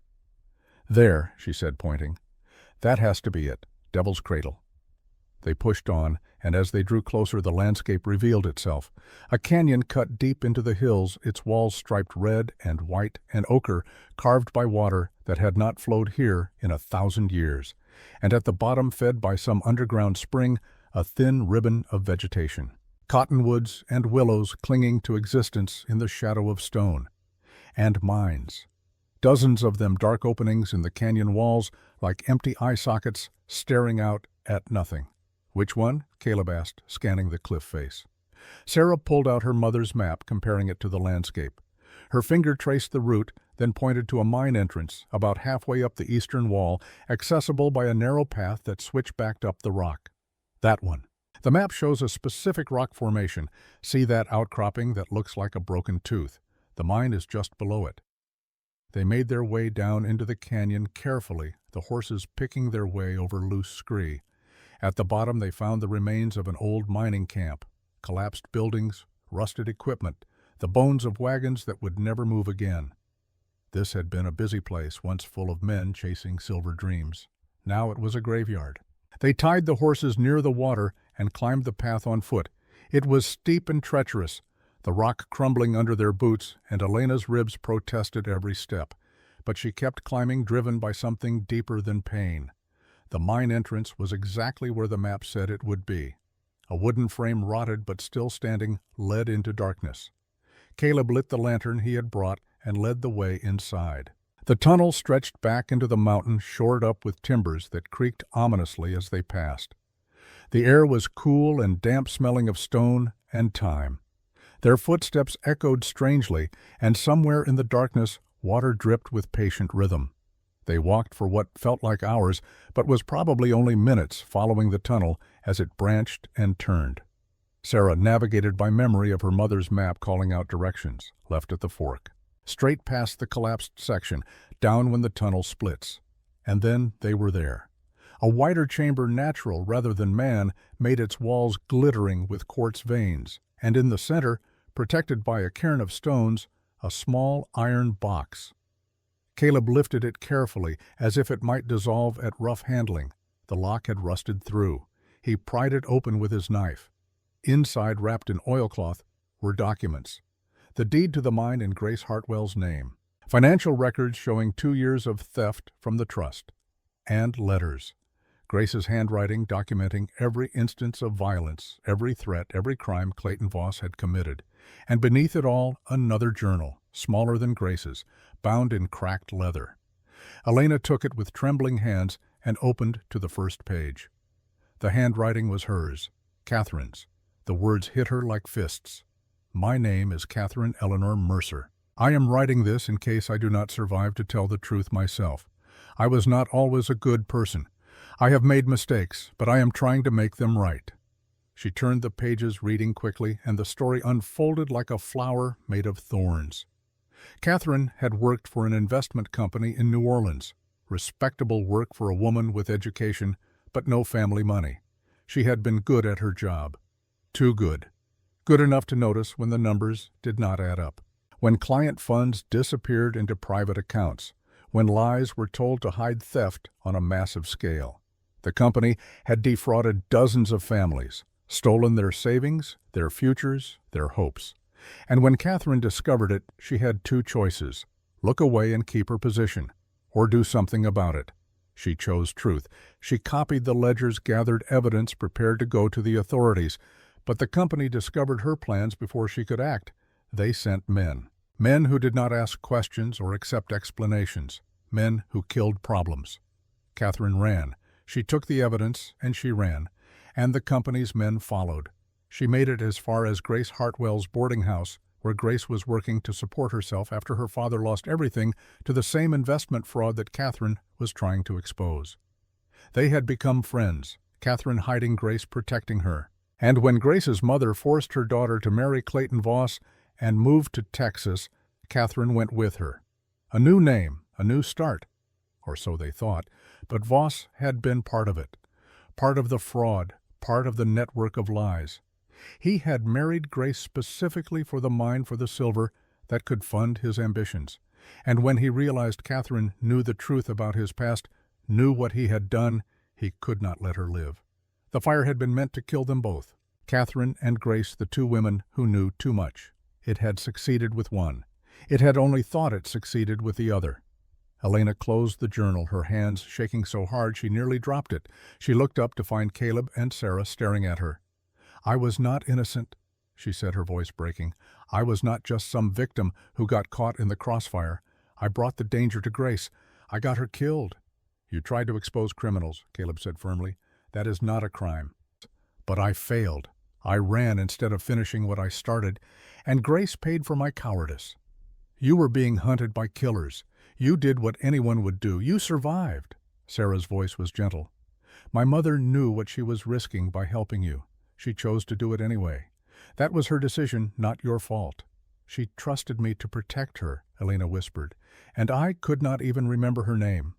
"There," she said, pointing. "That has to be it, Devil's Cradle." They pushed on, and as they drew closer the landscape revealed itself. A canyon cut deep into the hills, its walls striped red and white and ochre, carved by water that had not flowed here in 1,000 years, and at the bottom, fed by some underground spring, a thin ribbon of vegetation. Cottonwoods and willows clinging to existence in the shadow of stone. And mines. Dozens of them, dark openings in the canyon walls, like empty eye sockets staring out at nothing. "Which one?" Caleb asked, scanning the cliff face. Sarah pulled out her mother's map, comparing it to the landscape. Her finger traced the route, then pointed to a mine entrance about halfway up the eastern wall, accessible by a narrow path that switchbacked up the rock. "That one. The map shows a specific rock formation. See that outcropping that looks like a broken tooth? The mine is just below it." They made their way down into the canyon carefully, the horses picking their way over loose scree. At the bottom they found the remains of an old mining camp, collapsed buildings, rusted equipment, the bones of wagons that would never move again. This had been a busy place, once full of men chasing silver dreams. Now it was a graveyard. They tied the horses near the water and climbed the path on foot. It was steep and treacherous, the rock crumbling under their boots, and Elena's ribs protested every step. But she kept climbing, driven by something deeper than pain. The mine entrance was exactly where the map said it would be. A wooden frame, rotted but still standing, led into darkness. Caleb lit the lantern he had brought and led the way inside. The tunnel stretched back into the mountain, shored up with timbers that creaked ominously as they passed. The air was cool and damp, smelling of stone and time. Their footsteps echoed strangely, and somewhere in the darkness water dripped with patient rhythm. They walked for what felt like hours, but was probably only minutes, following the tunnel as it branched and turned. Sarah navigated by memory of her mother's map, calling out directions, left at the fork. Straight past the collapsed section, down when the tunnel splits. And then they were there. A wider chamber, natural rather than man, made its walls glittering with quartz veins, and in the center, protected by a cairn of stones, a small iron box. Caleb lifted it carefully, as if it might dissolve at rough handling. The lock had rusted through. He pried it open with his knife. Inside, wrapped in oilcloth, were documents. The deed to the mine in Grace Hartwell's name. Financial records showing 2 years of theft from the trust. And letters. Grace's handwriting documenting every instance of violence, every threat, every crime Clayton Voss had committed. And beneath it all, another journal, smaller than Grace's, bound in cracked leather. Elena took it with trembling hands and opened to the first page. The handwriting was hers, Catherine's. The words hit her like fists. "My name is Catherine Eleanor Mercer. I am writing this in case I do not survive to tell the truth myself. I was not always a good person. I have made mistakes, but I am trying to make them right." She turned the pages, reading quickly, and the story unfolded like a flower made of thorns. Catherine had worked for an investment company in New Orleans. Respectable work for a woman with education, but no family money. She had been good at her job. Too good. Good enough to notice when the numbers did not add up. When client funds disappeared into private accounts. when lies were told to hide theft on a massive scale. The company had defrauded dozens of families, stolen their savings, their futures, their hopes. And when Catherine discovered it, she had two choices: look away and keep her position, or do something about it. She chose truth. She copied the ledgers, gathered evidence, prepared to go to the authorities. But the company discovered her plans before she could act. They sent men. Men who did not ask questions or accept explanations. Men who killed problems. Catherine ran. She took the evidence and she ran. And the company's men followed. She made it as far as Grace Hartwell's boarding house, where Grace was working to support herself after her father lost everything to the same investment fraud that Catherine was trying to expose. They had become friends, Catherine hiding Grace, protecting her. And when Grace's mother forced her daughter to marry Clayton Voss and moved to Texas, Catherine went with her. A new name, a new start, or so they thought, but Voss had been part of it, part of the fraud, part of the network of lies. He had married Grace specifically for the mine for the silver that could fund his ambitions. And when he realized Catherine knew the truth about his past, knew what he had done, he could not let her live. The fire had been meant to kill them both. Catherine and Grace, the two women who knew too much. It had succeeded with one. It had only thought it succeeded with the other. Elena closed the journal, her hands shaking so hard she nearly dropped it. She looked up to find Caleb and Sarah staring at her. "I was not innocent," she said, her voice breaking. "I was not just some victim who got caught in the crossfire. I brought the danger to Grace. I got her killed." "You tried to expose criminals," Caleb said firmly. "That is not a crime." "But I failed. I ran instead of finishing what I started, and Grace paid for my cowardice. You were being hunted by killers. You did what anyone would do. You survived." Sarah's voice was gentle. "My mother knew what she was risking by helping you. She chose to do it anyway. That was her decision, not your fault. She trusted me to protect her," Elena whispered, "and I could not even remember her name."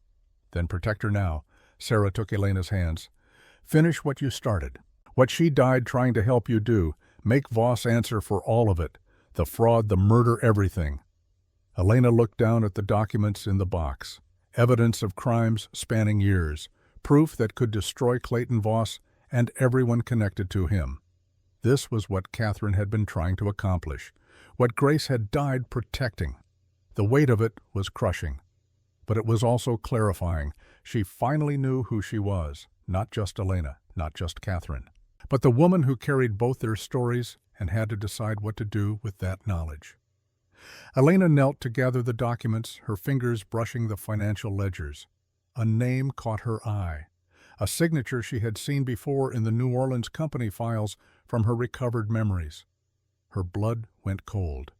"Then protect her now." Sarah took Elena's hands. "Finish what you started. What she died trying to help you do. Make Voss answer for all of it. The fraud, the murder, everything." Elena looked down at the documents in the box. Evidence of crimes spanning years. Proof that could destroy Clayton Voss and everyone connected to him. This was what Catherine had been trying to accomplish. What Grace had died protecting. The weight of it was crushing. But it was also clarifying. She finally knew who she was. Not just Elena, not just Catherine, but the woman who carried both their stories and had to decide what to do with that knowledge. Elena knelt to gather the documents, her fingers brushing the financial ledgers. A name caught her eye. A signature she had seen before in the New Orleans company files from her recovered memories. Her blood went cold.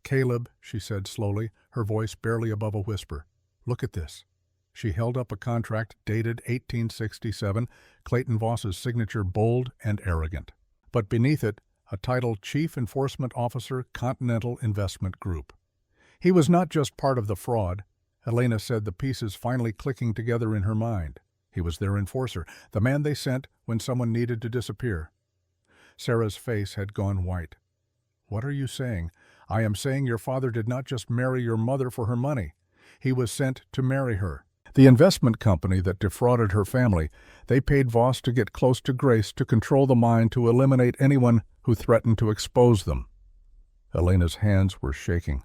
"Caleb," she said slowly, her voice barely above a whisper, "look at this." She held up a contract dated 1867, Clayton Voss's signature bold and arrogant. But beneath it, a title: Chief Enforcement Officer, Continental Investment Group. He was not just part of the fraud. Elena said, the pieces finally clicking together in her mind. He was their enforcer, the man they sent when someone needed to disappear. Sarah's face had gone white. "What are you saying?" "I am saying your father did not just marry your mother for her money. He was sent to marry her. The investment company that defrauded her family, they paid Voss to get close to Grace, to control the mine, to eliminate anyone who threatened to expose them." Elena's hands were shaking.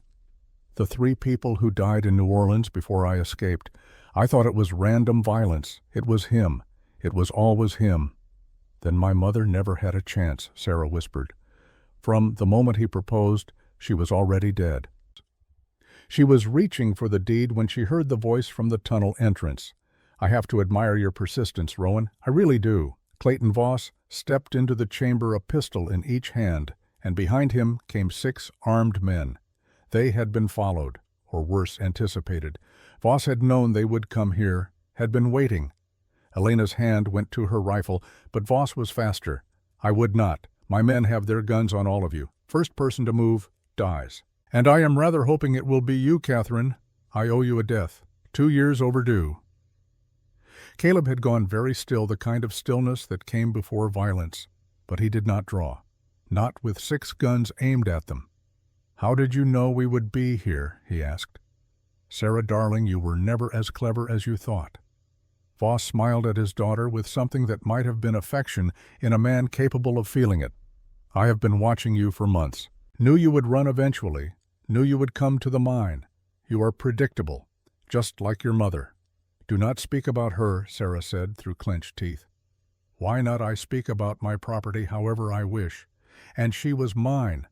"The 3 people who died in New Orleans before I escaped, I thought it was random violence. It was him. It was always him." "Then my mother never had a chance," Sarah whispered. "From the moment he proposed, she was already dead." She was reaching for the deed when she heard the voice from the tunnel entrance. "I have to admire your persistence, Rowan. I really do." Clayton Voss stepped into the chamber, a pistol in each hand, and behind him came 6 armed men. They had been followed, or worse, anticipated. Voss had known they would come here, had been waiting. Elena's hand went to her rifle, but Voss was faster. "I would not. My men have their guns on all of you. First person to move dies. And I am rather hoping it will be you, Catherine. I owe you a death. 2 years overdue." Caleb had gone very still, the kind of stillness that came before violence. But he did not draw. Not with 6 guns aimed at them. "How did you know we would be here?" he asked. Sarah, darling, you were never as clever as you thought." Voss smiled at his daughter with something that might have been affection in a man capable of feeling it. "I have been watching you for months. Knew you would run eventually. Knew you would come to the mine. You are predictable, just like your mother." "Do not speak about her," Sarah said through clenched teeth. "Why not I speak about my property however I wish? And she was mine.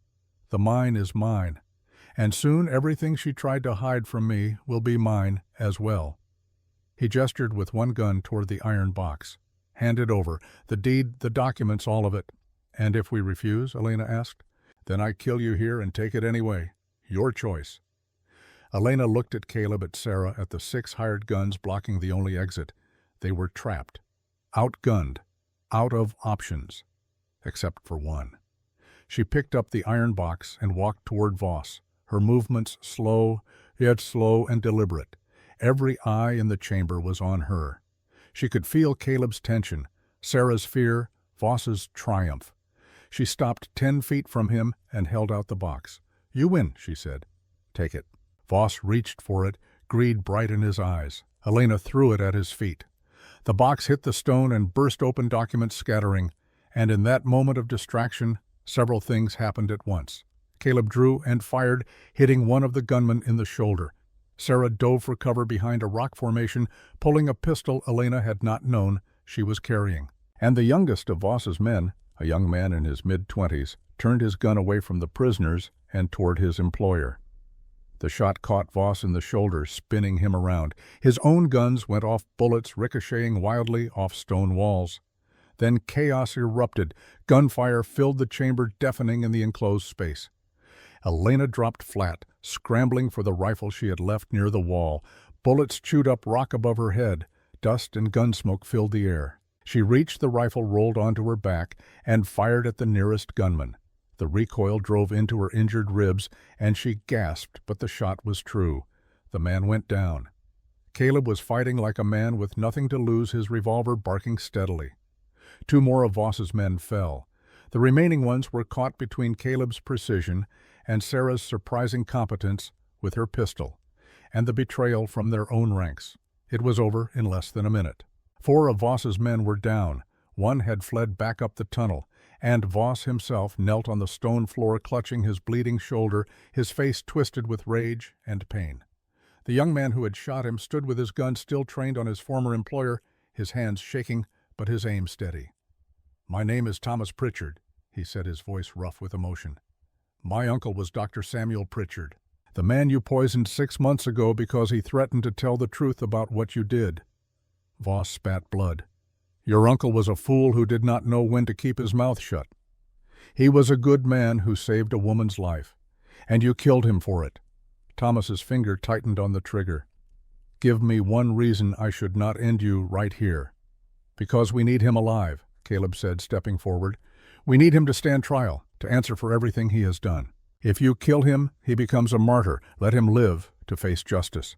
The mine is mine. And soon everything she tried to hide from me will be mine as well." He gestured with one gun toward the iron box. "Hand it over. The deed, the documents, all of it." "And if we refuse?" Elena asked. "Then I kill you here and take it anyway. Your choice." Elena looked at Caleb, at Sarah, at the 6 hired guns blocking the only exit. They were trapped, outgunned, out of options, except for one. She picked up the iron box and walked toward Voss, her movements slow, yet slow and deliberate. Every eye in the chamber was on her. She could feel Caleb's tension, Sarah's fear, Voss's triumph. She stopped 10 feet from him and held out the box. "You win," she said. "Take it." Voss reached for it, greed bright in his eyes. Elena threw it at his feet. The box hit the stone and burst open, documents scattering, and in that moment of distraction, several things happened at once. Caleb drew and fired, hitting one of the gunmen in the shoulder. Sarah dove for cover behind a rock formation, pulling a pistol Elena had not known she was carrying. And the youngest of Voss's men, a young man in his mid-20s, turned his gun away from the prisoners and toward his employer. The shot caught Voss in the shoulder, spinning him around. His own guns went off, bullets ricocheting wildly off stone walls. Then chaos erupted. Gunfire filled the chamber, deafening in the enclosed space. Elena dropped flat, scrambling for the rifle she had left near the wall. Bullets chewed up rock above her head. Dust and gun smoke filled the air. She reached the rifle, rolled onto her back, and fired at the nearest gunman. The recoil drove into her injured ribs, and she gasped, but the shot was true. The man went down. Caleb was fighting like a man with nothing to lose, his revolver barking steadily. 2 more of Voss's men fell. The remaining ones were caught between Caleb's precision and Sarah's surprising competence with her pistol, and the betrayal from their own ranks. It was over in less than a minute. 4 of Voss's men were down. 1 had fled back up the tunnel, and Voss himself knelt on the stone floor, clutching his bleeding shoulder, his face twisted with rage and pain. The young man who had shot him stood with his gun still trained on his former employer, his hands shaking, but his aim steady. "My name is Thomas Pritchard," he said, his voice rough with emotion. "My uncle was Dr. Samuel Pritchard, the man you poisoned 6 months ago because he threatened to tell the truth about what you did." Voss spat blood. "Your uncle was a fool who did not know when to keep his mouth shut. He was a good man who saved a woman's life, and you killed him for it." Thomas's finger tightened on the trigger. "Give me one reason I should not end you right here." "Because we need him alive," Caleb said, stepping forward. "We need him to stand trial, to answer for everything he has done. If you kill him, he becomes a martyr. Let him live to face justice."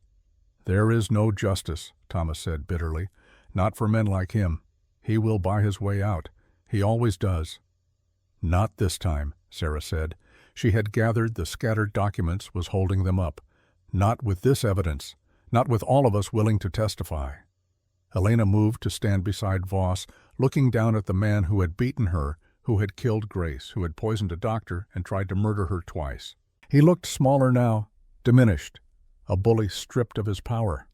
"There is no justice," Thomas said bitterly. "Not for men like him. He will buy his way out. He always does." "Not this time," Sarah said. She had gathered the scattered documents, was holding them up. "Not with this evidence. Not with all of us willing to testify." Elena moved to stand beside Voss, looking down at the man who had beaten her, who had killed Grace, who had poisoned a doctor and tried to murder her twice. He looked smaller now, diminished, a bully stripped of his power.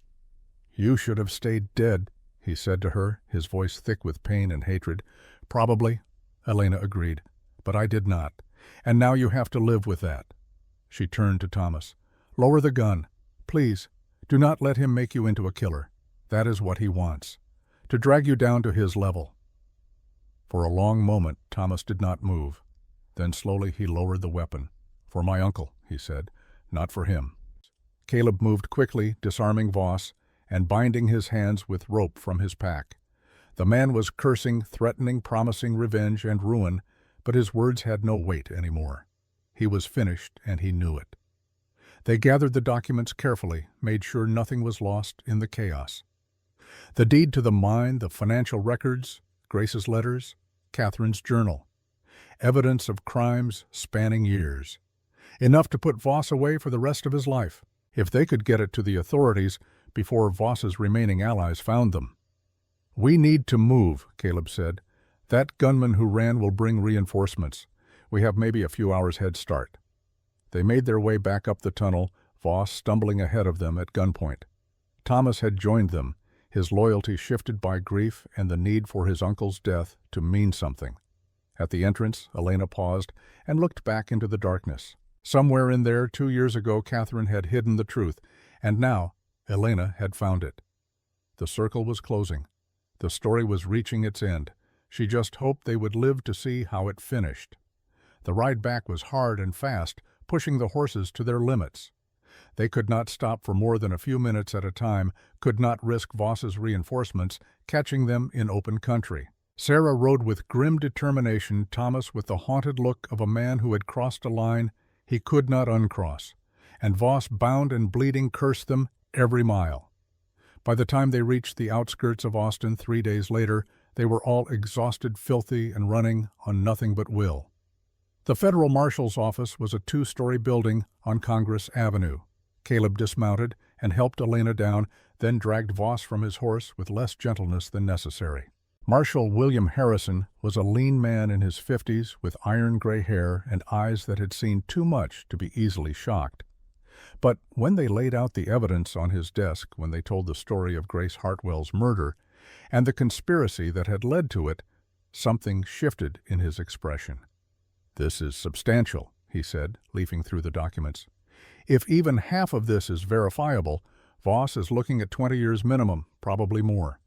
"You should have stayed dead," he said to her, his voice thick with pain and hatred. "Probably," Elena agreed, "but I did not. And now you have to live with that." She turned to Thomas. "Lower the gun. Please, do not let him make you into a killer. That is what he wants. To drag you down to his level." For a long moment, Thomas did not move. Then slowly he lowered the weapon. "For my uncle," he said, "not for him." Caleb moved quickly, disarming Voss and binding his hands with rope from his pack. The man was cursing, threatening, promising revenge and ruin, but his words had no weight anymore. He was finished, and he knew it. They gathered the documents carefully, made sure nothing was lost in the chaos. The deed to the mine, the financial records, Grace's letters, Catherine's journal. Evidence of crimes spanning years. Enough to put Voss away for the rest of his life. If they could get it to the authorities before Voss's remaining allies found them. "We need to move," Caleb said. "That gunman who ran will bring reinforcements. We have maybe a few hours' head start." They made their way back up the tunnel, Voss stumbling ahead of them at gunpoint. Thomas had joined them, his loyalty shifted by grief and the need for his uncle's death to mean something. At the entrance, Elena paused and looked back into the darkness. Somewhere in there, 2 years ago, Catherine had hidden the truth, and now Elena had found it. The circle was closing. The story was reaching its end. She just hoped they would live to see how it finished. The ride back was hard and fast, pushing the horses to their limits. They could not stop for more than a few minutes at a time, could not risk Voss's reinforcements catching them in open country. Sarah rode with grim determination, Thomas with the haunted look of a man who had crossed a line he could not uncross, and Voss, bound and bleeding, cursed them every mile. By the time they reached the outskirts of Austin 3 days later, they were all exhausted, filthy, and running on nothing but will. The federal marshal's office was a 2-story building on Congress Avenue. Caleb dismounted and helped Elena down, then dragged Voss from his horse with less gentleness than necessary. Marshal William Harrison was a lean man in his 50s with iron-gray hair and eyes that had seen too much to be easily shocked. But when they laid out the evidence on his desk, when they told the story of Grace Hartwell's murder and the conspiracy that had led to it, something shifted in his expression. "This is substantial," he said, leafing through the documents. "If even half of this is verifiable, Voss is looking at 20 years minimum, probably more."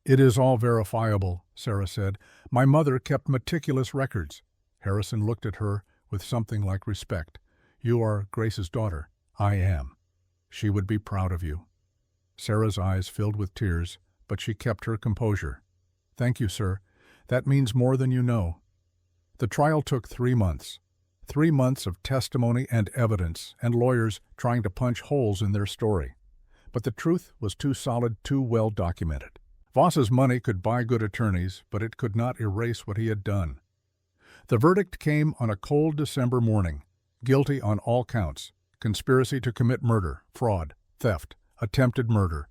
"It is all verifiable," Sarah said. "My mother kept meticulous records." Harrison looked at her with something like respect. "You are Grace's daughter." "I am. She would be proud of you." Sarah's eyes filled with tears, but she kept her composure. "Thank you, sir. That means more than you know." The trial took 3 months. 3 months of testimony and evidence, and lawyers trying to punch holes in their story. But the truth was too solid, too well documented. Voss's money could buy good attorneys, but it could not erase what he had done. The verdict came on a cold December morning. Guilty on all counts: conspiracy to commit murder, fraud, theft, attempted murder.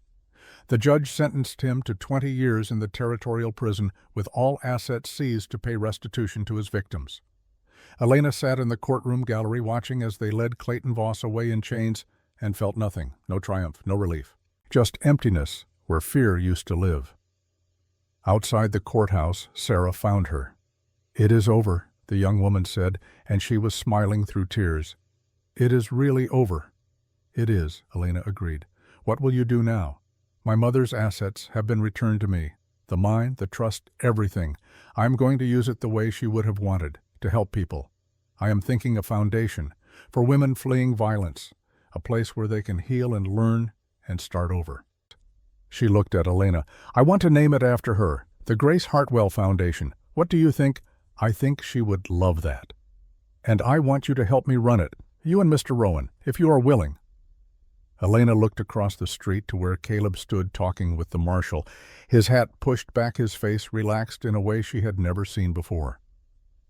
The judge sentenced him to 20 years in the territorial prison with all assets seized to pay restitution to his victims. Elena sat in the courtroom gallery watching as they led Clayton Voss away in chains and felt nothing, no triumph, no relief. Just emptiness where fear used to live. Outside the courthouse, Sarah found her. "It is over," the young woman said, and she was smiling through tears. "It is really over." "It is," Elena agreed. "What will you do now?" "My mother's assets have been returned to me. The mine, the trust, everything. I am going to use it the way she would have wanted, to help people. I am thinking a foundation for women fleeing violence, a place where they can heal and learn and start over." She looked at Elena. "I want to name it after her, the Grace Hartwell Foundation. What do you think?" "I think she would love that. And I want you to help me run it, you and Mr. Rowan, if you are willing." Elena looked across the street to where Caleb stood talking with the marshal, his hat pushed back, his face relaxed in a way she had never seen before.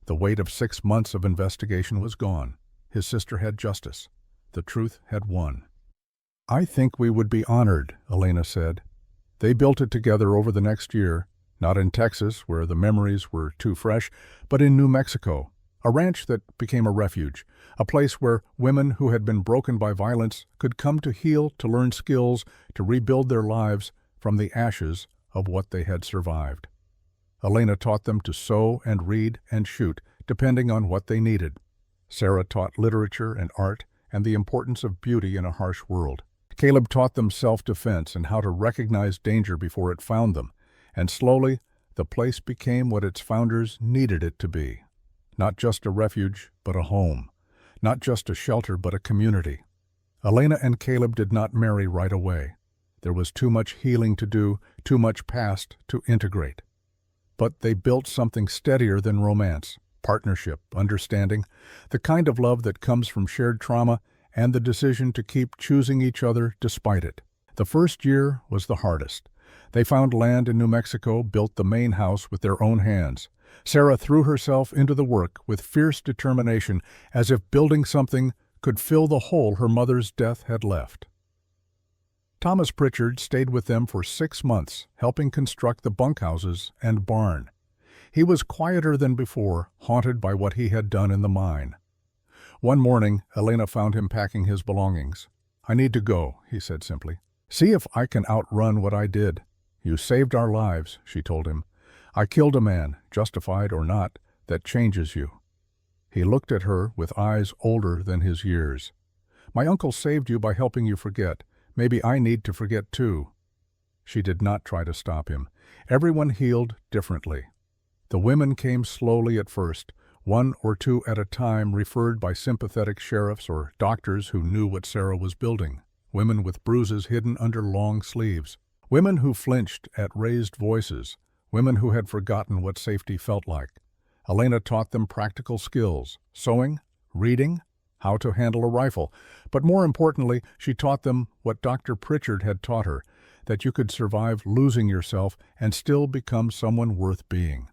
The weight of 6 months of investigation was gone. His sister had justice. The truth had won. "I think we would be honored," Elena said. They built it together over the next year, not in Texas, where the memories were too fresh, but in New Mexico, a ranch that became a refuge, a place where women who had been broken by violence could come to heal, to learn skills, to rebuild their lives from the ashes of what they had survived. Elena taught them to sew and read and shoot, depending on what they needed. Sarah taught literature and art and the importance of beauty in a harsh world. Caleb taught them self-defense and how to recognize danger before it found them, and slowly the place became what its founders needed it to be. Not just a refuge, but a home. Not just a shelter, but a community. Elena and Caleb did not marry right away. There was too much healing to do, too much past to integrate. But they built something steadier than romance: partnership, understanding, the kind of love that comes from shared trauma and the decision to keep choosing each other despite it. The first year was the hardest. They found land in New Mexico, built the main house with their own hands. Sarah threw herself into the work with fierce determination, as if building something could fill the hole her mother's death had left. Thomas Pritchard stayed with them for 6 months, helping construct the bunkhouses and barn. He was quieter than before, haunted by what he had done in the mine. One morning, Elena found him packing his belongings. "I need to go," he said simply. "See if I can outrun what I did." "You saved our lives," she told him. "I killed a man, justified or not, that changes you." He looked at her with eyes older than his years. "My uncle saved you by helping you forget. Maybe I need to forget too." She did not try to stop him. Everyone healed differently. The women came slowly at first, 1 or 2 at a time, referred by sympathetic sheriffs or doctors who knew what Sarah was building. Women with bruises hidden under long sleeves. Women who flinched at raised voices. Women who had forgotten what safety felt like. Elena taught them practical skills: sewing, reading, how to handle a rifle. But more importantly, she taught them what Dr. Pritchard had taught her, that you could survive losing yourself and still become someone worth being.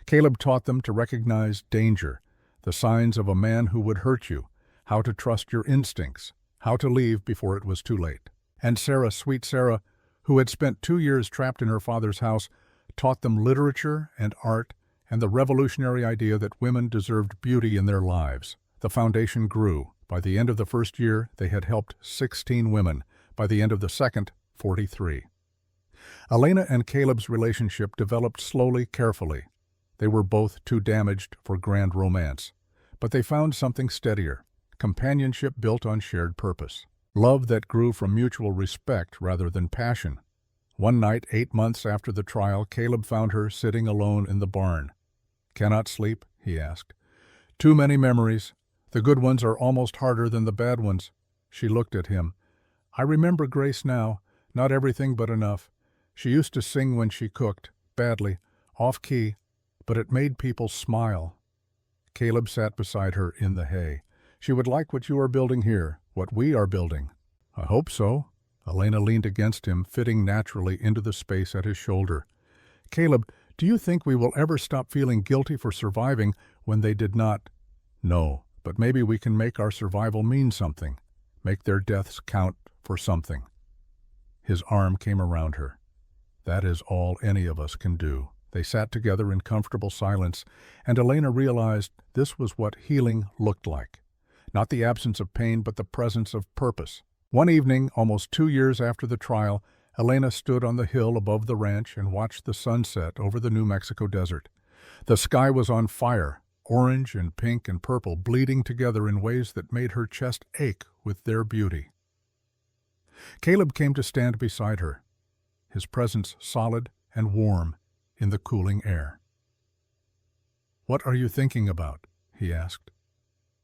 Caleb taught them to recognize danger, the signs of a man who would hurt you, how to trust your instincts, how to leave before it was too late. And Sarah, sweet Sarah, who had spent 2 years trapped in her father's house, taught them literature and art and the revolutionary idea that women deserved beauty in their lives. The foundation grew. By the end of the first year, they had helped 16 women. By the end of the second, 43. Elena and Caleb's relationship developed slowly, carefully. They were both too damaged for grand romance. But they found something steadier: companionship built on shared purpose. Love that grew from mutual respect rather than passion. One night, 8 months after the trial, Caleb found her sitting alone in the barn. "Cannot sleep?" he asked. "Too many memories. The good ones are almost harder than the bad ones." She looked at him. "I remember Grace now, not everything but enough. She used to sing when she cooked, badly, off-key, but it made people smile." Caleb sat beside her in the hay. "She would like what you are building here, what we are building." "I hope so." Elena leaned against him, fitting naturally into the space at his shoulder. "Caleb, do you think we will ever stop feeling guilty for surviving when they did not?" "No. But maybe we can make our survival mean something, make their deaths count for something." His arm came around her. "That is all any of us can do." They sat together in comfortable silence, and Elena realized this was what healing looked like. Not the absence of pain, but the presence of purpose. One evening, almost 2 years after the trial, Elena stood on the hill above the ranch and watched the sunset over the New Mexico desert. The sky was on fire. Orange and pink and purple bleeding together in ways that made her chest ache with their beauty. Caleb came to stand beside her, his presence solid and warm in the cooling air. "What are you thinking about?" he asked.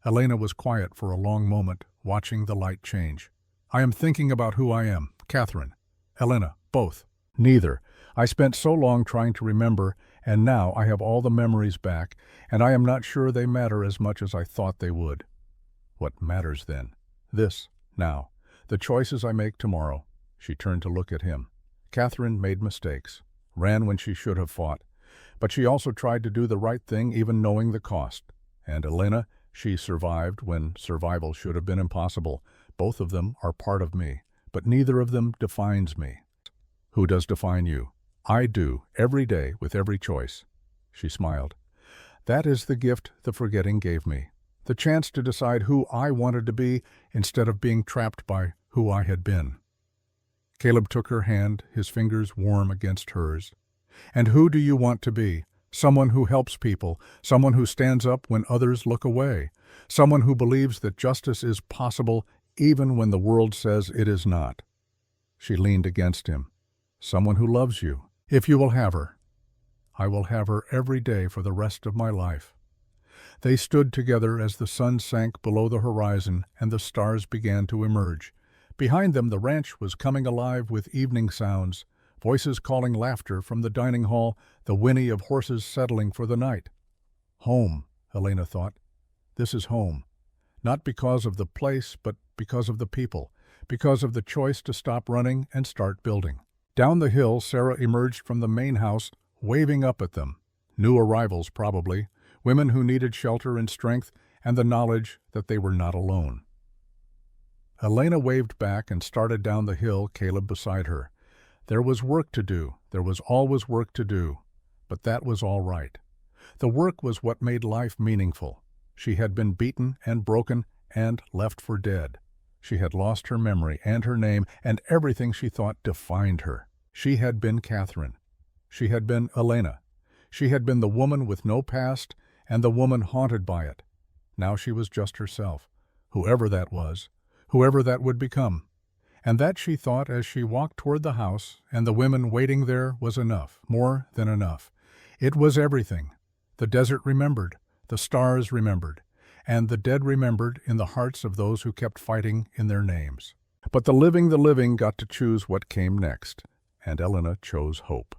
Elena was quiet for a long moment, watching the light change. "I am thinking about who I am, Catherine." "Elena, both." "Neither. I spent so long trying to remember, and now I have all the memories back, and I am not sure they matter as much as I thought they would." "What matters then?" "This, now. The choices I make tomorrow." She turned to look at him. Catherine made mistakes, ran when she should have fought, but she also tried to do the right thing even knowing the cost. And Elena, she survived when survival should have been impossible. Both of them are part of me, but neither of them defines me. "Who does define you?" "I do, every day, with every choice." She smiled. "That is the gift the forgetting gave me. The chance to decide who I wanted to be instead of being trapped by who I had been." Caleb took her hand, his fingers warm against hers. "And who do you want to be? Someone who helps people, someone who stands up when others look away, someone who believes that justice is possible even when the world says it is not." She leaned against him. "Someone who loves you. If you will have her." "I will have her every day for the rest of my life." They stood together as the sun sank below the horizon and the stars began to emerge. Behind them the ranch was coming alive with evening sounds, voices calling laughter from the dining hall, the whinny of horses settling for the night. Home, Elena thought. This is home. Not because of the place, but because of the people, because of the choice to stop running and start building. Down the hill, Sarah emerged from the main house, waving up at them. New arrivals, probably, women who needed shelter and strength and the knowledge that they were not alone. Elena waved back and started down the hill, Caleb beside her. There was work to do. There was always work to do. But that was all right. The work was what made life meaningful. She had been beaten and broken and left for dead. She had lost her memory and her name, and everything she thought defined her. She had been Catherine. She had been Elena. She had been the woman with no past and the woman haunted by it. Now she was just herself, whoever that was, whoever that would become. And that, she thought as she walked toward the house and the women waiting there, was enough, more than enough. It was everything. The desert remembered, the stars remembered, and the dead remembered in the hearts of those who kept fighting in their names. But the living got to choose what came next, and Elena chose hope.